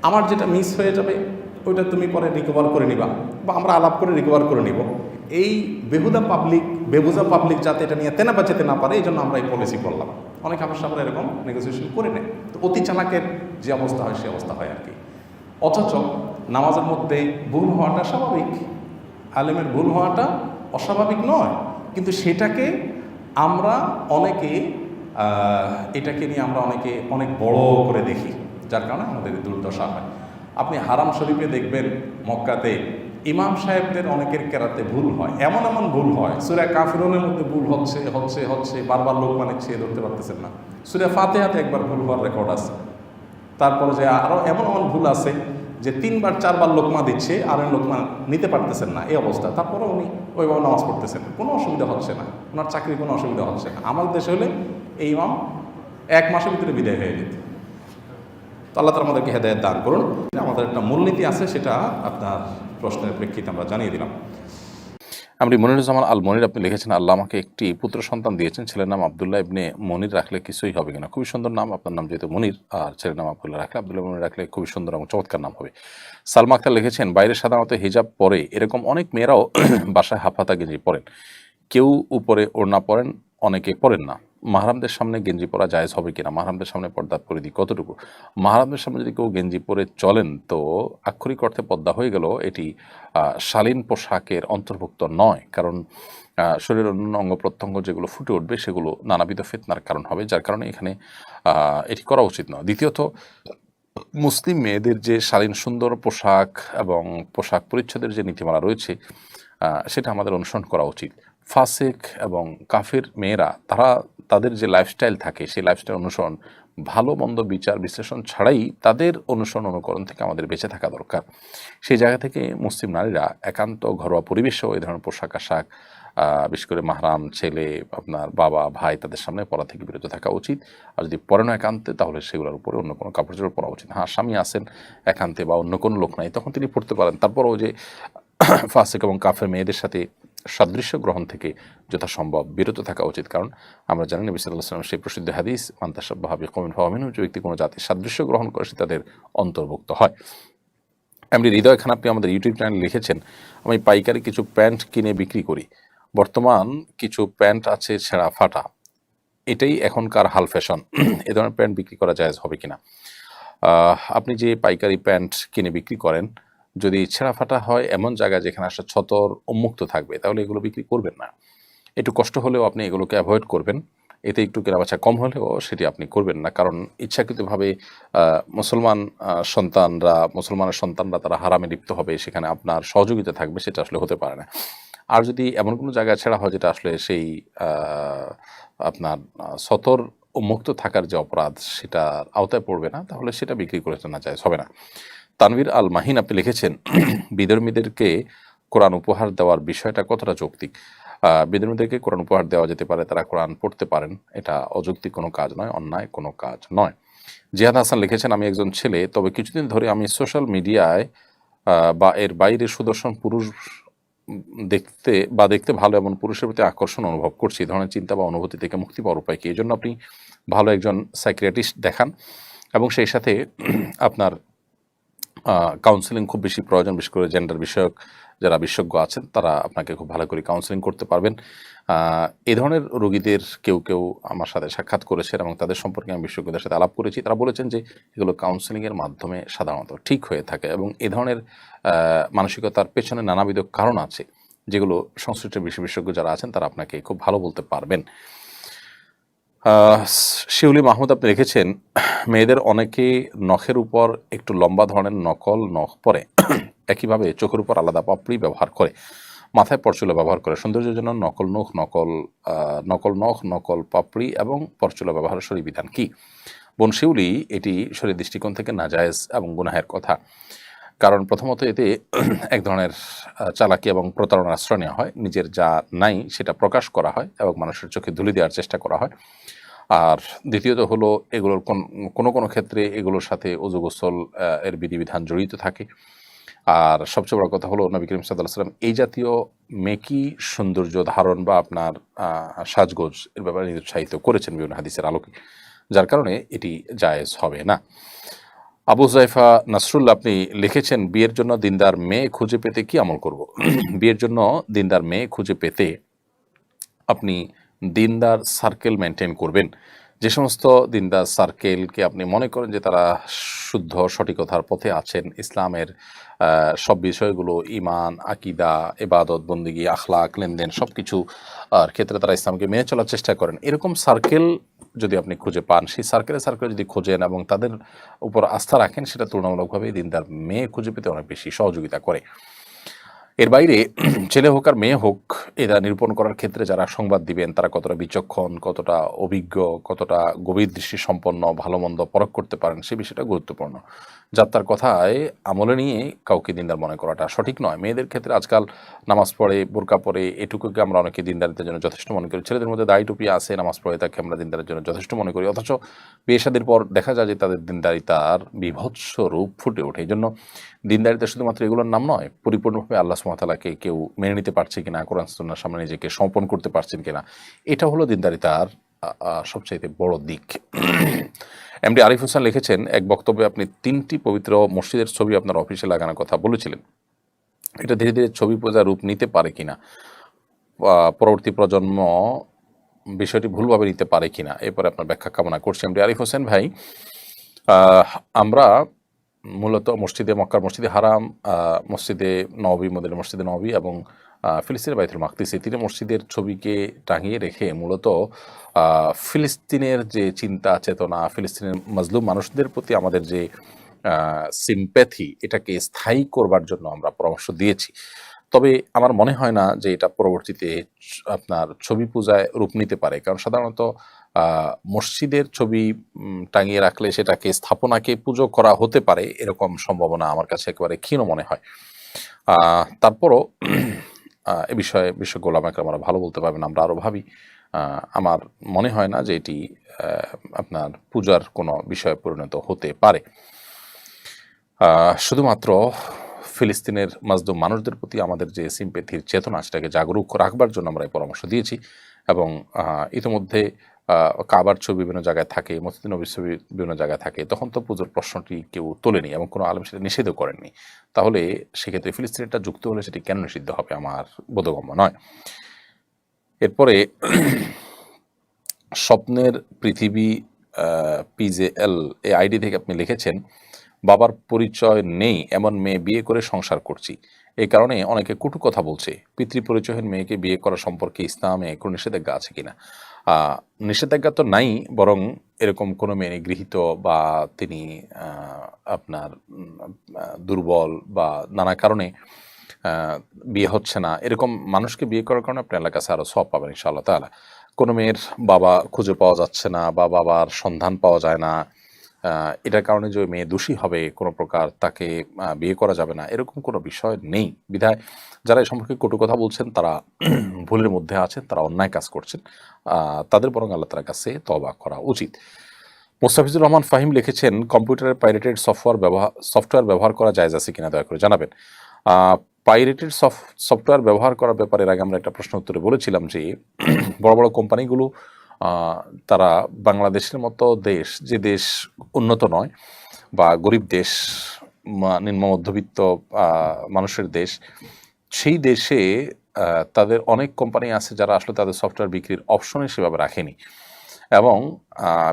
আমার যেটা মিস হয়ে যাবে ওইটা তুমি পরে রিকভার করে নিবা, বা আমরা আলাপ করে রিকভার করে নিব। এই বেবুজা পাবলিক যাতে এটা নিয়ে তেনা বাঁচাতে না পারে, এই জন্য আমরা এই পলিসি করলাম। অনেক হাফেজ সাহেবরা এরকম নেগোসিয়েশন করে নেয়। তো অতি চালাকের যে অবস্থা হয় সে অবস্থা হয় আর কি। অথচ নামাজের মধ্যে ভুল হওয়াটা স্বাভাবিক, আলেমের ভুল হওয়াটা অস্বাভাবিক নয়, কিন্তু সেটাকে আমরা অনেকে এটাকে নিয়ে আমরা অনেক বড় করে দেখি, যার কারণে আমাদের দুর্দশা হয়। আপনি হারাম শরীফে দেখবেন মক্কাতে ইমাম সাহেবদের অনেকের কেরাতে ভুল হয়, এমন ভুল হয়, সূরা কাফিরুনের মধ্যে ভুল হচ্ছে বারবার লোক ছেয়ে ধরতে পারতেছেন না। সূরা ফাতিহাতে একবার ভুল হওয়ার রেকর্ড আছে। তারপরে যে আরও এমন ভুল আছে যে 3বার 4বার লোকমা দিচ্ছে আর লোকমা নিতে পারতেছেন না, এই অবস্থা। তারপরে উনি ওইভাবে নামাজ পড়তেছেন, কোনো অসুবিধা হচ্ছে না, ওনার চাকরির কোনো অসুবিধা হচ্ছে না। আমাদের দেশে হলে এই ইমাম 1 মাসের ভিতরে বিদায় হয়ে যেত। তো আল্লাহ তাআলা আমাদেরকে হেদায়েত দান করুন। আমাদের একটা মূলনীতি আছে, সেটা আপনার প্রশ্নের প্রেক্ষিতে আমরা জানিয়ে দিলাম। আপনি মনিরুজ্জামান আল মনির আপনি লিখেছেন, আল্লাহ আমাকে একটি পুত্র সন্তান দিয়েছেন, ছেলের নাম আব্দুল্লাহ ইবনে মনির রাখলে কিছুই হবে কিনা? খুবই সুন্দর নাম, আপনার নাম যেহেতু মনির আর ছেলের নাম আব্দুল্লাহ, রাখলে আব্দুল্লাহ মনির রাখলে খুবই সুন্দর এবং চমৎকার নাম হবে। সালমা আক্তার লিখেছেন, বাইরে সাধারণত হিজাব পরে এরকম অনেক মেয়েরাও বাসায় হাফহাতা গেঞ্জি পরেন, কেউ উপরে ওড়না পরেন, অনেকে পরেন না। মাহরামদের সামনে গেঞ্জি পরা জায়েজ হবে কিনা? মাহরামদের সামনে পর্দার পরিধি কতটুকু? মাহরামদের সামনে যদি কেউ গেঞ্জি পরে চলেন তো আক্ষরিক অর্থে পর্দা হয়ে গেল, এটি শালীন পোশাকের অন্তর্ভুক্ত নয়, কারণ শরীরের অন্যান্য অঙ্গ প্রত্যঙ্গ যেগুলো ফুটে উঠবে সেগুলো নানাবিধ ফিতনার কারণ হবে, যার কারণে এখানে এটি করা উচিত নয়। দ্বিতীয়ত, মুসলিম মেয়েদের যে শালীন সুন্দর পোশাক এবং পোশাক পরিচ্ছদের যে নীতিমালা রয়েছে সেটা আমাদের অনুসরণ করা উচিত। ফাসেক এবং কাফের মেয়েরা তারা তাদের যে লাইফস্টাইল থাকে সেই লাইফস্টাইল অনুসরণ, ভালো মন্দ বিচার বিশ্লেষণ ছাড়াই তাদের অনুসরণ অনুকরণ থেকে আমাদের বেঁচে থাকা দরকার। সেই জায়গা থেকে মুসলিম নারীরা একান্ত ঘরোয়া পরিবেশেও এই ধরনের পোশাক আশাক বিশেষ করে মাহরাম ছেলে, আপনার বাবা ভাই তাদের সামনে পরা থেকে বিরত থাকা উচিত। আর যদি পরে না একান্তে, তাহলে সেগুলোর উপরে অন্য কোনো কাপড় চোপড় পরা উচিত। হ্যাঁ, স্বামী আসেন একান্তে বা অন্য কোনো লোক নাই, তখন তিনি পড়তে পারেন। তারপরও যে ফাসিক এবং কাফের মেয়েদের সাথে সাদৃশ্য গ্রহণ থেকে যথাসম্ভব বিরত থাকা উচিত, কারণ আমরা জানি নবী সাল্লাল্লাহু আলাইহি ওয়াসাল্লাম সেই প্রসিদ্ধ হাদিস, মান তাশাব্বাহা বিকওমিন ফাহুয়া মিনহুম, যে ব্যক্তি কোনো জাতির সাদৃশ্য গ্রহণ করে সে তাদের অন্তর্ভুক্ত হয়। এমনি হৃদয় খান আপনি আমাদের ইউটিউব চ্যানেলে লিখেছেন, আমি পাইকারি কিছু প্যান্ট কিনে বিক্রি করি, বর্তমান কিছু প্যান্ট আছে ছেঁড়া ফাটা, এটাই এখনকার হাল ফ্যাশন, এ ধরনের প্যান্ট বিক্রি করা জায়েজ হবে কিনা? আপনি যে পাইকারি প্যান্ট কিনে বিক্রি করেন, যদি ছেঁড়া ফাটা হয় এমন জায়গায় যেখানে আসলে ছতর উন্মুক্ত থাকবে, তাহলে এগুলো বিক্রি করবেন না। একটু কষ্ট হলেও আপনি এগুলোকে অ্যাভয়েড করবেন। এতে একটু কেনাবেচা কম হলেও সেটি আপনি করবেন না, কারণ ইচ্ছাকৃতভাবে মুসলমানের সন্তানরা তারা হারামে লিপ্ত হবে, সেখানে আপনার সহযোগিতা থাকবে, সেটা আসলে হতে পারে না। আর যদি এমন কোনো জায়গায় ছেঁড়া হয় যেটা আসলে সেই আপনার সতর মুক্ত থাকার যে অপরাধ সেটার আওতায় পড়বে না, তাহলে সেটা বিক্রি করে না জায়েজ হবে না। তানভীর আল মাহিন আপনি লিখেছেন, বিধর্মীদেরকে কোরআন উপহার দেওয়ার বিষয়টা কতটা যৌক্তিক? বিধর্মীদেরকে কোরআন উপহার দেওয়া যেতে পারে, তারা কোরআন পড়তে পারেন, এটা অযৌক্তিক কোনো কাজ নয়, অন্যায় কোনো কাজ নয়। জিহাদ হাসান লিখেছেন, আমি একজন ছেলে, তবে কিছুদিন ধরে আমি সোশ্যাল মিডিয়ায় বা এর বাইরে সুদর্শন পুরুষ দেখতে ভালো এমন পুরুষের প্রতি আকর্ষণ অনুভব করছি। এই ধরনের চিন্তা বা অনুভূতি থেকে মুক্তি পাওয়ার উপায় কি? এই জন্য আপনি ভালো একজন সাইকিয়াট্রিস্ট দেখান, এবং সেই সাথে আপনার কাউন্সেলিং খুব বেশি প্রয়োজন, বিশেষ করে জেন্ডার বিষয়ক যারা বিশেষজ্ঞ আছেন তারা আপনাকে খুব ভালো করে কাউন্সেলিং করতে পারবেন। এই ধরনের রোগীদের কেউ আমার সাথে সাক্ষাৎ করেছেন এবং তাদের সম্পর্কে আমি বিশেষজ্ঞদের সাথে আলাপ করেছি। তারা বলেছেন যে এগুলো কাউন্সেলিংয়ের মাধ্যমে সাধারণত ঠিক হয়ে থাকে, এবং এ ধরনের মানসিকতার পেছনে নানাবিধ কারণ আছে, যেগুলো সংশ্লিষ্ট বিশেষজ্ঞ যারা আছেন তারা আপনাকে খুব ভালো বলতে পারবেন। শিউলি মাহমুদ আপনি লিখেছেন, মেয়েদের অনেকে নখের উপর একটু লম্বা ধরনের নকল নখ পরে, একইভাবে চোখের উপর আলাদা পাপড়ি ব্যবহার করে, মাথায় পরচুলা ব্যবহার করে, সৌন্দর্যের জন্য নকল নখ, নকল পাপড়ি এবং পরচুলা ব্যবহারের শরীর বিধান কি? বোন শিউলি, এটি শরীর দৃষ্টিকোণ থেকে নাজায়েজ এবং গুনাহের কথা। কারণ প্রথমত এতে এক ধরনের চালাকি এবং প্রতারণার আশ্রয় নেওয়া হয়, নিজের যা নাই সেটা প্রকাশ করা হয় এবং মানুষের চোখে ধুলি দেওয়ার চেষ্টা করা হয়। আর দ্বিতীয়ত হলো, এগুলোর কোনো ক্ষেত্রে এগুলোর সাথে ওযু গোসল এর বিধিবিধান জড়িত থাকে। আর সবচেয়ে বড় কথা হলো, নবী করিম সাল্লাল্লাহু আলাইহি ওয়াসাল্লাম এই জাতীয় মেকি সৌন্দর্য ধারণ বা আপনার সাজগোজ এর ব্যাপারে নিরুৎসাহিত করেছেন বিভিন্ন হাদিসের আলোকে, যার কারণে এটি জায়েজ হবে না। আবু হুযায়ফা নাসরুল্লাহ আপনি লিখেছেন, বিয়ের জন্য দিনদার মেয়ে খুঁজে পেতে কি আমল করব? বিয়ের জন্য দিনদার মেয়ে খুঁজে পেতে আপনি দিনদার সার্কেল মেনটেন করবেন। যে সমস্ত দিনদার সার্কেলকে আপনি মনে করেন যে তারা শুদ্ধ সঠিকতার পথে আছেন, ইসলামের সব বিষয়গুলো, ঈমান, আকীদা, ইবাদত, বন্দেগী, আখলাক, লেনদেন সব কিছু ক্ষেত্রে তারা ইসলামকে মেনে চলার চেষ্টা করেন, এরকম সার্কেল যদি আপনি খুঁজে পান, সেই সার্কেল যদি খোঁজেন এবং তাদের উপর আস্থা রাখেন, সেটা তুলনামূলকভাবে দিনদার মেয়ে খুঁজে পেতে অনেক বেশি সহযোগিতা করে। এর বাইরে ছেলে হোক আর মেয়ে হোক, এরা নিরূপণ করার ক্ষেত্রে যারা সংবাদ দিবেন তারা কতটা বিচক্ষণ, কতটা অভিজ্ঞ, কতটা গভীর দৃষ্টি সম্পন্ন, ভালো মন্দ পরখ করতে পারেন, সে বিষয়টা গুরুত্বপূর্ণ। যাত্রার কথায় আমলে নিয়ে কাউকে দিনদার মনে করাটা সঠিক নয়। মেয়েদের ক্ষেত্রে আজকাল নামাজ পড়ে, বোরকা পরে, এটুকুকে আমরা অনেকে দিনদারিতার জন্য যথেষ্ট মনে করি। ছেলেদের মধ্যে দাড়ি টুপি আছে, নামাজ পড়ে, তাকে আমরা দিনদারের জন্য যথেষ্ট মনে করি। অথচ বিয়ে শাদীর পর দেখা যায় যে তাদের দিনদারিতার বীভৎস রূপ ফুটে ওঠে। এই জন্য দিনদারিতা শুধুমাত্র এগুলোর নাম নয়, পরিপূর্ণভাবে আল্লাহ সুবহানাহু ওয়া তাআলাকে কেউ মেনে নিতে পারছে কিনা, কোরআন সুন্নাহর সামনে নিজেকে সমর্পণ করতে পারছেন কিনা, এটা হলো দিনদারিতার সবচাইতে বড় দিক। এমডি আরিফ হোসেন লিখেছেন, এক বক্তব্যে আপনি 3টি পবিত্র মসজিদের ছবি আপনার অফিসে লাগানোর কথা বলেছিলেন। এটা ধীরে ধীরে ছবি পূজার রূপ নিতে পারে কিনা, পরবর্তী প্রজন্ম বিষয়টি ভুলভাবে নিতে পারে কিনা, এরপরে আপনার ব্যাখ্যা কামনা করছি। এমডি আরিফ হোসেন ভাই, আমরা মূলত মসজিদে মক্কার মসজিদে হারাম, মসজিদে নববী, মদিনার মসজিদে নববী এবং ফিলিস্তিনের বাইতুল মাকদিস, এই 3 মসজিদের ছবিকে টাঙিয়ে রেখে মূলত ফিলিস্তিনের যে চিন্তা চেতনা, ফিলিস্তিনের মাজলুম মানুষদের প্রতি আমাদের যে সিম্প্যাথি, এটাকে স্থায়ী করবার জন্য আমরা পরামর্শ দিয়েছি। তবে আমার মনে হয় না যে এটা পরবর্তীতে আপনার ছবি পূজায় রূপ নিতে পারে, কারণ সাধারণত মসজিদের ছবি টাঙিয়ে রাখলে সেটাকে স্থাপনাকে পুজো করা হতে পারে, এরকম সম্ভাবনা আমার কাছে একেবারে ক্ষীণ মনে হয়। তারপরও এ বিষয়ে বিশেষজ্ঞ ওলামা কেরামরা ভালো বলতে পারবেন, আমরা আরও ভাবি। আমার মনে হয় না যে এটি আপনার পূজার কোনো বিষয়ে পরিণত হতে পারে। শুধুমাত্র ফিলিস্তিনের মাজলুম মানুষদের প্রতি আমাদের যে সিম্প্যাথির চেতনা, সেটাকে জাগরুক রাখবার জন্য আমরা এই পরামর্শ দিয়েছি। এবং ইতিমধ্যে কাবার ছবি বিভিন্ন জায়গায় থাকে, মসজিদ নববীর ছবি বিভিন্ন জায়গায় থাকে, তখন তো পুজোর প্রশ্নটি কেউ তোলেনি এবং কোনো আলেম সেটা নিষেধও করেননি। তাহলে সেক্ষেত্রে ফিলিস্তিনিটা যুক্ত হলে সেটি কেন নিষিদ্ধ হবে, আমার বোধগম্য নয়। এরপরে স্বপ্নের পৃথিবী PJL এই আইডি থেকে আপনি লিখেছেন, বাবার পরিচয় নেই এমন মেয়ে বিয়ে করে সংসার করছি, এই কারণে অনেকে কটু কথা বলছে। পিতৃ পরিচয়হীন মেয়েকে বিয়ে করা সম্পর্কে ইসলামে কোনো নিষেধাজ্ঞা আছে কিনা? নিষেধাজ্ঞা তো নাই, বরং এরকম কোনো মেয়ে গৃহীত বা তিনি আপনার দুর্বল বা নানা কারণে বিয়ে হচ্ছে না, এরকম মানুষকে বিয়ে করার কারণে আপনি আল্লাহর কাছে আরও সওয়াব পাবেন ইনশাআল্লাহ তাআলা। কোনো মেয়ের বাবা খুঁজে পাওয়া যাচ্ছে না বা বাবার সন্ধান পাওয়া যায় না, এটার কারণে যে মেয়ে দোষী হবে, কোনো প্রকার তাকে বিয়ে করা যাবে না, এরকম কোনো বিষয় নেই। বিধায় যারা এই সম্পর্কে কটু কথা বলছেন তারা ভুলের মধ্যে আছেন, তারা অন্যায় কাজ করছেন, তাদের বরং আল্লাহ তাআলার কাছে তওবা করা উচিত। মোস্তাফিজুর রহমান ফাহিম লিখেছেন, কম্পিউটারের পাইরেটেড সফটওয়্যার ব্যবহার করা জায়েজ আছে কিনা দয়া করে জানাবেন। পাইরেটেড সফটওয়্যার ব্যবহার করার ব্যাপারে এর আগে আমরা একটা প্রশ্ন উত্তরে বলেছিলাম যে বড় বড় কোম্পানিগুলো তারা বাংলাদেশের মতো দেশ, যে দেশ উন্নত নয় বা গরিব দেশ, নিম্ন মধ্যবিত্ত মানুষের দেশ, সেই দেশে তাদের অনেক কোম্পানি আছে যারা আসলে তাদের সফটওয়্যার বিক্রির অপশনে সেভাবে রাখেনি। এবং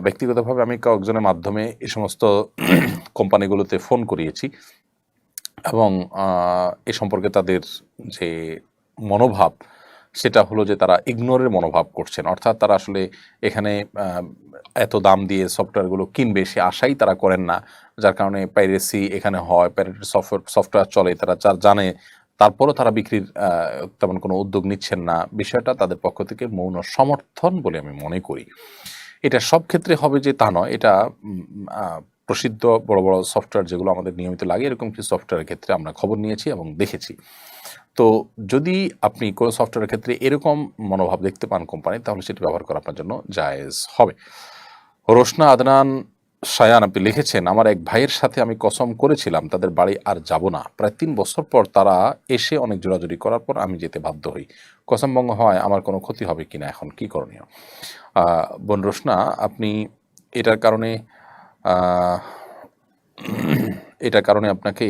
ব্যক্তিগতভাবে আমি কয়েকজনের মাধ্যমে এই সমস্ত কোম্পানিগুলোতে ফোন করিয়েছি এবং এ সম্পর্কে তাদের যে মনোভাব, সেটা হলো যে তারা ইগনোরের মনোভাব করছেন। অর্থাৎ তারা আসলে এখানে এত দাম দিয়ে সফটওয়্যারগুলো কিনবে সে আশাই তারা করেন না, যার কারণে পাইরেসি এখানে হয়, পাইরেটেড সফটওয়্যার চলে, তারা জানে, তারপরও তারা বিক্রির তেমন কোনো উদ্যোগ নিচ্ছেন না। বিষয়টা তাদের পক্ষ থেকে মৌন সমর্থন বলে আমি মনে করি। এটা সব ক্ষেত্রে হবে যে তা নয়, এটা প্রসিদ্ধ বড় বড় সফটওয়্যার যেগুলো আমাদের নিয়মিত লাগে, এরকম কিছু সফটওয়্যারের ক্ষেত্রে আমরা খবর নিয়েছি এবং দেখেছি। তো যদি আপনি কোনো সফটওয়্যারের ক্ষেত্রে এরকম মনোভাব দেখতে পান কোম্পানি, তাহলে সেটি ব্যবহার করা আপনার জন্য জায়েজ হবে। রোশনা আদনান সায়ান আপনি লিখেছেন, আমার এক ভাইয়ের সাথে আমি কসম করেছিলাম তাদের বাড়ি আর যাব না। প্রায় 3 বছর পর তারা এসে অনেক জোরাজুরি করার পর আমি যেতে বাধ্য হই। কসম ভঙ্গ হয়, আমার কোনো ক্ষতি হবে কিনা, এখন কি করণীয়? বোন রোশনা, আপনি এটার কারণে আপনাকে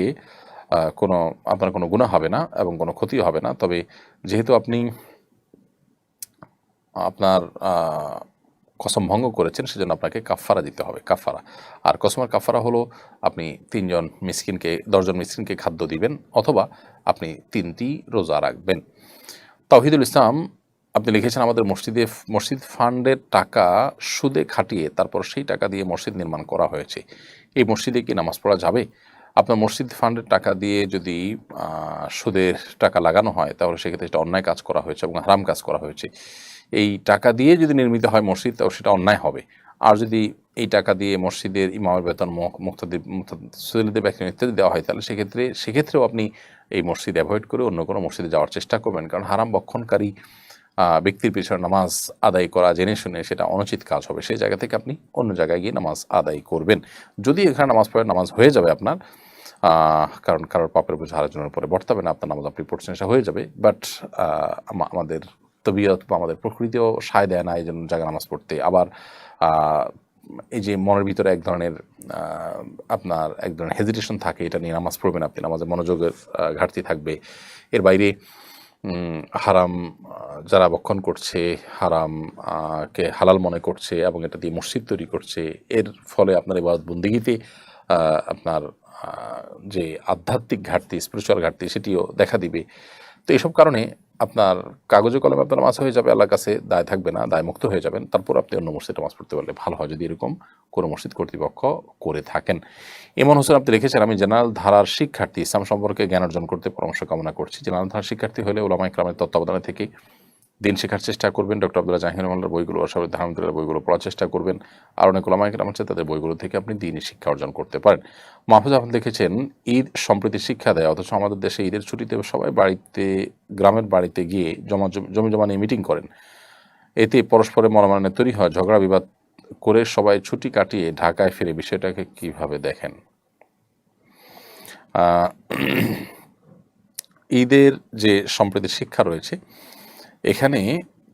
আপনার কোনো গুনাহ হবে না এবং কোনো ক্ষতিও হবে না। তবে যেহেতু আপনি আপনার কসম ভঙ্গ করেছেন, সেজন্য আপনাকে কাফফারা দিতে হবে, কাফফারা। আর কসমের কাফফারা হলো আপনি 10জন মিসকিনকে খাদ্য দিবেন, অথবা আপনি 3টি রোজা রাখবেন। তাওহিদুল ইসলাম আপনি লিখেছেন, আমাদের মসজিদ ফান্ডের টাকা সুদে খাটিয়ে তারপর সেই টাকা দিয়ে মসজিদ নির্মাণ করা হয়েছে, এই মসজিদে কি নামাজ পড়া যাবে? আপনার মসজিদ ফান্ডের টাকা দিয়ে যদি সুদের টাকা লাগানো হয়, তাহলে সেক্ষেত্রে এটা অন্যায় কাজ করা হয়েছে এবং হারাম কাজ করা হয়েছে। এই টাকা দিয়ে যদি নির্মিত হয় মসজিদ, তাও সেটা অন্যায় হবে। আর যদি এই টাকা দিয়ে মসজিদের ইমামের বেতন, মুক্তাদিদের বেতন ইত্যাদি দেওয়া হয়, তাহলে সেক্ষেত্রেও আপনি এই মসজিদ অ্যাভয়েড করে অন্য কোনো মসজিদে যাওয়ার চেষ্টা করবেন। কারণ হারাম বক্ষণকারী ব্যক্তির পিছনে নামাজ আদায় করা জেনে শুনে সেটা অনুচিত কাজ হবে। সেই জায়গা থেকে আপনি অন্য জায়গায় গিয়ে নামাজ আদায় করবেন। যদি এখানে নামাজ পড়ে নামাজ হয়ে যাবে আপনার, কারণ কারোর পাপের বোঝা আরেকজনের উপরে বর্তাবে না, আপনার নামাজ আপনি পড়ছেন সেটা হয়ে যাবে। বাট আমাদের তবিয়ত বা আমাদের প্রকৃতিও সায় দেয় না এই জন্য জায়গায় নামাজ পড়তে। আবার এই যে মনের ভিতরে এক ধরনের হেজিটেশন থাকে, এটা নিয়ে নামাজ পড়বেন আপনি, নামাজে মনোযোগের ঘাটতি থাকবে। এর বাইরে হারাম যারা ভক্ষণ করছে, হারাম কে হালাল মনে করছে এবং এটা দিয়ে মসজিদ তৈরি করছে, এর ফলে আপনার ইবাদত বন্দেগীতে আপনার যে আধ্যাত্মিক ঘাটতি, স্পিরিচুয়াল ঘাটতি, সেটিও দেখা দিবে। তো এইসব কারণে আপনার কাগজে কলমে আপনার নামাজ হয়ে যাবে, আল্লাহর কাছে দায় থাকবে না, দায় মুক্ত হয়ে যাবেন। তারপর আপনি অন্য মসজিদে নামাজ পড়তে পারলে ভালো হয়, যদি এরকম কোনো মসজিদ কর্তৃপক্ষ করে থাকেন। ইমন হোসেন আপনি লিখেছেন, আমি জেনারেল ধারার শিক্ষার্থী, ইসলাম সম্পর্কে জ্ঞান অর্জন করতে পরামর্শ কামনা করছি। জেনারেল ধারার শিক্ষার্থী হলে ওলামা ইকরামের তত্ত্বাবধানে থেকে দিন শেখার চেষ্টা করবেন। ডক্টর আব্দুল্লাহ জাহির রহমানের বইগুলো, আশরাফুল আহমদের বইগুলো পড়ার চেষ্টা করবেন। আর অনেক ওলামা ইকরাম আছে, তাদের বইগুলো থেকে আপনি দিনই শিক্ষা অর্জন করতে পারেন। মাহফুজ আহমদ লিখেছেন, ঈদ সম্প্রীতি শিক্ষা দেয়, অথচ আমাদের দেশে ঈদের ছুটিতে সবাই গ্রামের বাড়িতে গিয়ে জমি জমা নিয়ে মিটিং করেন। এতে পরস্পরের মনোমালিন্য তৈরি হয়, ঝগড়া বিবাদ করে সবাই ছুটি কাটিয়ে ঢাকায় ফিরে। বিষয়টাকে কিভাবে দেখেন? ঈদের যে সম্প্রীতির শিক্ষা রয়েছে, এখানে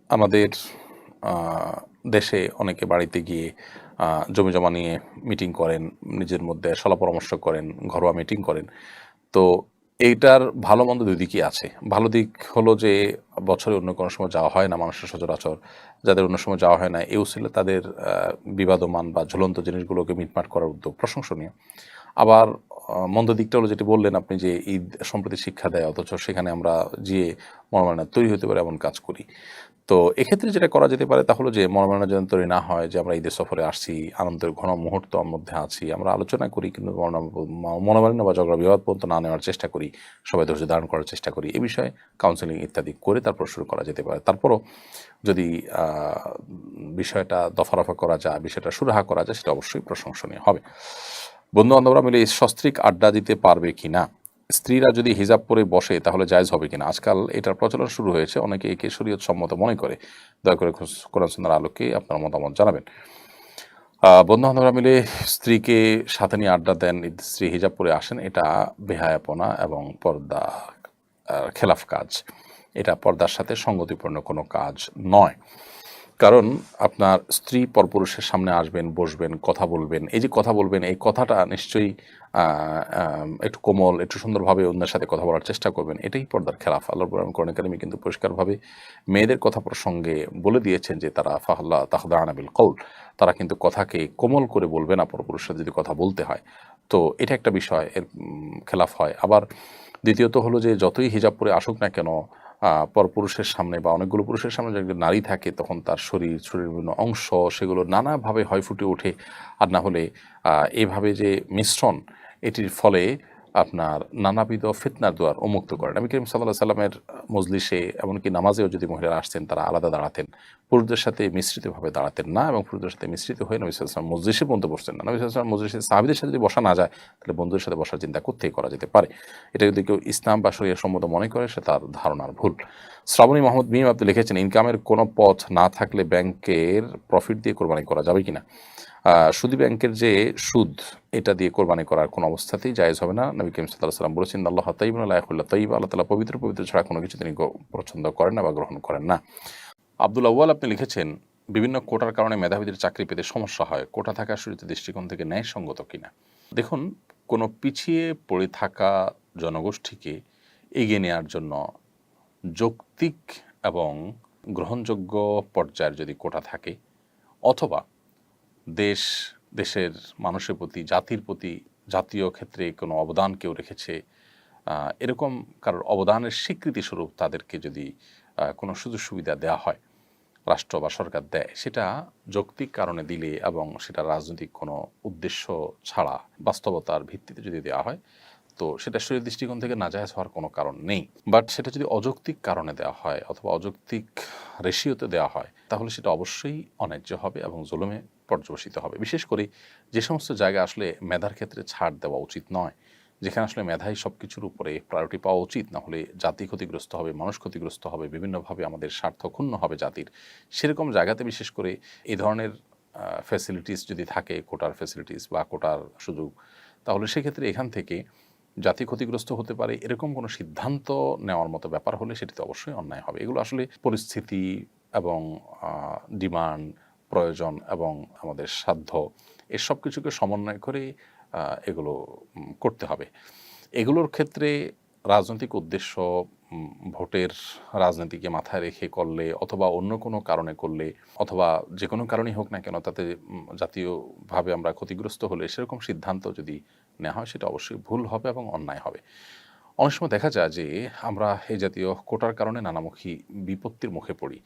আমাদের দেশে অনেকে বাড়িতে গিয়ে জমি জমা নিয়ে মিটিং করেন, নিজের মধ্যে সলা পরামর্শ করেন, ঘরোয়া মিটিং করেন। তো এইটার ভালো মন্দ দুই দিকই আছে। ভালো দিক হলো যে বছরে অন্য কোনো সময় যাওয়া হয় না মানুষের সচরাচর, যাদের অন্য সময় যাওয়া হয় না, এও ছিল তাদের বিবাদমান বা ঝুলন্ত জিনিসগুলোকে মিটমাট করার উদ্যোগ প্রশংসনীয়। আবার মন্দ দিকটা হলো যেটি বললেন আপনি, যে ঈদ সম্প্রতি শিক্ষা দেয়, অথচ সেখানে আমরা গিয়ে মনোমালিন্য তৈরি হতে পারে এমন কাজ করি। তো এক্ষেত্রে যেটা করা যেতে পারে তা হলো যে মনোমালিন্য যেন তৈরি না হয়, যে আমরা ঈদের সফরে আসছি, আনন্দের ঘন মুহূর্ত মধ্যে আছি, আমরা আলোচনা করি, কিন্তু মনোমালিন্য বা ঝগড়া বিবাদ পর্যন্ত না নেওয়ার চেষ্টা করি, সবাই ধৈর্য ধারণ করার চেষ্টা করি। এই বিষয়ে কাউন্সেলিং ইত্যাদি করে তারপর শুরু করা যেতে পারে। তারপরও যদি বিষয়টা দফারফা করা যায়, বিষয়টা সুরাহা করা যায়, সেটা অবশ্যই প্রশংসনীয় হবে। বন্ধু বান্ধবরা মিলে সস্ত্রীক আড্ডা দিতে পারবে কিনা, স্ত্রীরা যদি হিজাব পরে বসে তাহলে জায়েজ হবে কিনা? আজকাল এটার প্রচলন শুরু হয়েছে, অনেকে একে শরীয়ত সম্মত মনে করে। দয়া করে কোরআন সুন্নাহর আলোকে আপনার মতামত জানাবেন। বন্ধু বান্ধবরা মিলে স্ত্রীকে সাথে নিয়ে আড্ডা দেন, স্ত্রী হিজাব পরে আসেন, এটা বেহায়াপনা এবং পর্দা খেলাফ কাজ। এটা পর্দার সাথে সঙ্গতিপূর্ণ কোনো কাজ নয়। কারণ আপনার স্ত্রী পরপুরুষের সামনে আসবেন, বসবেন, কথা বলবেন। এই যে কথা বলবেন, এই কথাটা নিশ্চয়ই একটু কোমল, একটু সুন্দরভাবে অন্যের সাথে কথা বলার চেষ্টা করবেন। এটাই পর্দার খেলাফ। আল্লাহ কোরআন কারিমে কিন্তু পরিষ্কারভাবে মেয়েদের কথা প্রসঙ্গে বলে দিয়েছেন যে তারা ফাহল্লা তাখদানা বিল কওল, তারা কিন্তু কথাকে কোমল করে বলবে না পরপুরুষের যদি কথা বলতে হয়। তো এটা একটা বিষয়, এর খেলাফ হয়। আবার দ্বিতীয়ত হলো যে যতই হিজাব পরে আসুক না কেন, পরপুরুষের সামনে বা অনেকগুলো পুরুষের সামনে যদি একজন নারী থাকে, তখন তার শরীরের বিভিন্ন অংশ সেগুলো নানাভাবে হয় ফুটে ওঠে। আর না হলে এইভাবে যে মিশ্রণ, এটির ফলে আপনার নানাবিধ ফিতনার দুয়ার উন্মুক্ত করেন। নবী করিম সাল্লাল্লাহু আলাইহি সাল্লামের মজলিসে, এমনকি নামাজেও যদি মহিলারা আসতেন, তারা আলাদা দাঁড়াতেন, পুরুষদের সাথে মিশ্রিতভাবে দাঁড়াতেন না, এবং পুরুষদের সাথে মিশ্রিত হয়ে নবী সাল্লাল্লাহু আলাইহি ওয়াসাল্লাম মজলিসে পর্যন্ত বসতেন না। নবী সাল্লাল্লাহু আলাইহি ওয়াসাল্লাম মজলিসে সাহাবীদের সাথে যদি বসা না যায়, তাহলে বন্ধুদের সাথে বসার চিন্তা কোত্থেকে করা যেতে পারে? এটা যদি কেউ ইসলাম বা শরীয়ত সম্মত মনে করে, সে তার ধারণার ভুল। শ্রাবণী মোহাম্মদ মিম আপনি লিখেছেন, ইনকামের কোনো পথ না থাকলে ব্যাংকের প্রফিট দিয়ে কোরবানি করা যাবে কিনা? সুদী ব্যাংকের যে সুদ, এটা দিয়ে কোরবানি করার কোনো অবস্থাতেই জায়েজ হবে না। নবী করিম সাল্লাল্লাহু আলাইহি ওয়াসাল্লাম বলেছেন, আল্লাহ তাইয়িবুন লা ইয়াকুল্লু তাইয়্যিবা, আল্লাহ তাআলা পবিত্র ছাড়া কোনো কিছু তিনি পছন্দ করেন না বা গ্রহণ করেন না। আব্দুল আউয়াল আপনি লিখেছেন, বিভিন্ন কোটার কারণে মেধাবীদের চাকরি পেতে সমস্যা হয়, কোটা থাকা শরীয়তের দৃষ্টিকোণ থেকে ন্যায়সঙ্গত কিনা? দেখুন, কোনো পিছিয়ে পড়ে থাকা জনগোষ্ঠীকে এগিয়ে নেওয়ার জন্য যৌক্তিক এবং গ্রহণযোগ্য পর্যায়ের যদি কোটা থাকে, অথবা দেশের মানুষের প্রতি, জাতির প্রতি, জাতীয় ক্ষেত্রে কোনো অবদান কেউ রেখেছে, এরকম কারোর অবদানের স্বীকৃতিস্বরূপ তাদেরকে যদি কোনো সুযোগ সুবিধা দেওয়া হয়, রাষ্ট্র বা সরকার দেয়, সেটা যৌক্তিক কারণে দিলে এবং সেটা রাজনৈতিক কোনো উদ্দেশ্য ছাড়া বাস্তবতার ভিত্তিতে যদি দেওয়া হয়, তো সেটা শরীয়ত দৃষ্টিকোণ থেকে নাজায়েজ হওয়ার কোনো কারণ নেই। বাট সেটা যদি অযৌক্তিক কারণে দেওয়া হয় অথবা অযৌক্তিক রেশিওতে দেওয়া হয়, তাহলে সেটা অবশ্যই অন্যায্য হবে এবং জুলুমে পর্যবেসিত হবে। বিশেষ করে যে সমস্ত জায়গা আসলে মেধার ক্ষেত্রে ছাড় দেওয়া উচিত নয়, যেখানে আসলে মেধাই সব কিছুর উপরে প্রায়োরিটি পাওয়া উচিত, না হলে জাতি ক্ষতিগ্রস্ত হবে, মানুষ ক্ষতিগ্রস্ত হবে, বিভিন্নভাবে আমাদের স্বার্থ ক্ষুণ্ণ হবে জাতির, সেরকম জায়গাতে বিশেষ করে এই ধরনের ফ্যাসিলিটিস যদি থাকে, কোটার ফ্যাসিলিটিস বা কোটার সুযোগ, তাহলে সেক্ষেত্রে এখান থেকে জাতি ক্ষতিগ্রস্ত হতে পারে এরকম কোনো সিদ্ধান্ত নেওয়ার মতো ব্যাপার হলে সেটি তো অবশ্যই অন্যায় হবে। এগুলো আসলে পরিস্থিতি এবং ডিমান্ড, প্রয়োজন এবং আমাদের সাধ্য, এসব কিছুকে সমন্বয় করে এগুলো করতে হবে। এগুলোর ক্ষেত্রে রাজনৈতিক উদ্দেশ্য, ভোটের রাজনীতিকে মাথায় রেখে করলে অথবা অন্য কোনো কারণে করলে অথবা যে কোনো কারণেই হোক না কেন তাতে জাতীয়ভাবে আমরা ক্ষতিগ্রস্ত হলে সেরকম সিদ্ধান্ত যদি নেওয়া হয় সেটা অবশ্যই ভুল হবে এবং অন্যায় হবে। অনেক সময় দেখা যায় যে আমরা এই জাতীয় কোটার কারণে নানামুখী বিপত্তির মুখে পড়ি।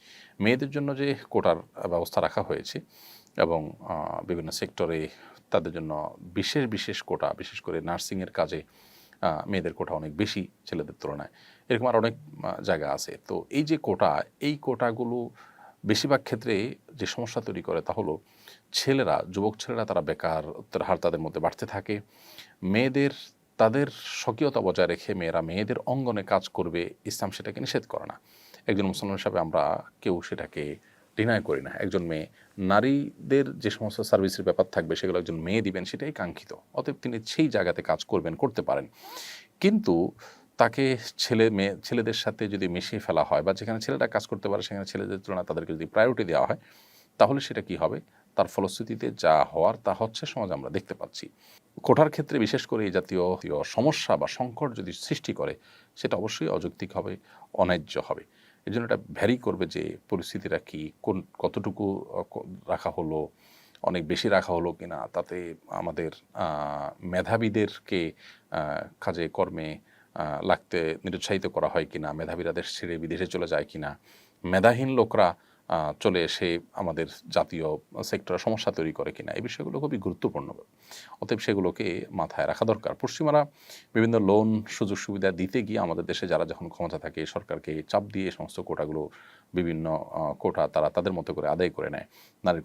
মেয়েদের জন্য যে কোটার ব্যবস্থা রাখা হয়েছে এবং বিভিন্ন সেক্টরে তাদের জন্য বিশেষ বিশেষ কোটা, বিশেষ করে নার্সিংয়ের কাজে মেয়েদের কোটা অনেক বেশি ছেলেদের তুলনায়, এরকম আর অনেক জায়গা আছে। তো এই যে কোটা, এই কোটাগুলো বেশিরভাগ ক্ষেত্রে যে সমস্যা তৈরি করে তা হলো ছেলেরা, যুবক ছেলেরা তারা বেকারত্বের হার তাদের মধ্যে বাড়তে থাকে। মেয়েদের তাদের স্বকীয়তা বজায় রেখে মেয়েরা মেয়েদের অঙ্গনে কাজ করবে, ইসলাম সেটাকে নিষেধ করে না। একজন মুসলমান হিসাবে আমরা কেউ সেটাকে ডিনাই করি না। একজন মেয়ে, নারীদের যে সমস্ত সার্ভিসের ব্যাপার থাকবে সেগুলো একজন মেয়ে দিবেন সেটাই কাঙ্ক্ষিত, অতএব তিনি সেই জায়গাতে কাজ করবেন, করতে পারেন। কিন্তু তাকে ছেলেদের সাথে যদি মিশিয়ে ফেলা হয় বা যেখানে ছেলেরা কাজ করতে পারে সেখানে ছেলেদের তুলনায় তাদেরকে যদি প্রায়োরিটি দেওয়া হয়, তাহলে সেটা কি হবে, তার ফলশ্রুতিতে যা হওয়ার তা হচ্ছে সমাজে আমরা দেখতে পাচ্ছি। কোটার ক্ষেত্রে বিশেষ করে এই জাতীয় সমস্যা বা সংকট যদি সৃষ্টি করে সেটা অবশ্যই অযৌক্তিক হবে, অন্যায্য হবে। এই জন্য এটা ভ্যারি করবে যে পরিস্থিতিটা কি, কতটুকু রাখা হলো, অনেক বেশি রাখা হলো কিনা, তাতে আমাদের মেধাবীদেরকে কাজে কর্মে লাগতে নিরুৎসাহিত করা হয় কিনা, মেধাবীরা দেশ ছেড়ে বিদেশে চলে যায় কিনা, মেধাহীন লোকরা চলে এসে আমাদের জাতীয় সেক্টরে সমস্যা তৈরি করে কিনা, এই বিষয়গুলো খুবই গুরুত্বপূর্ণ। অতএব সেগুলোকে মাথায় রাখা দরকার। পশ্চিমারা বিভিন্ন লোন, সুযোগ সুবিধা দিতে গিয়ে আমাদের দেশে যারা যখন ক্ষমতা থাকে সরকারকে চাপ দিয়ে সমস্ত কোটাগুলো, বিভিন্ন কোটা তারা তাদের মতো করে আদায় করে নেয়। নারীর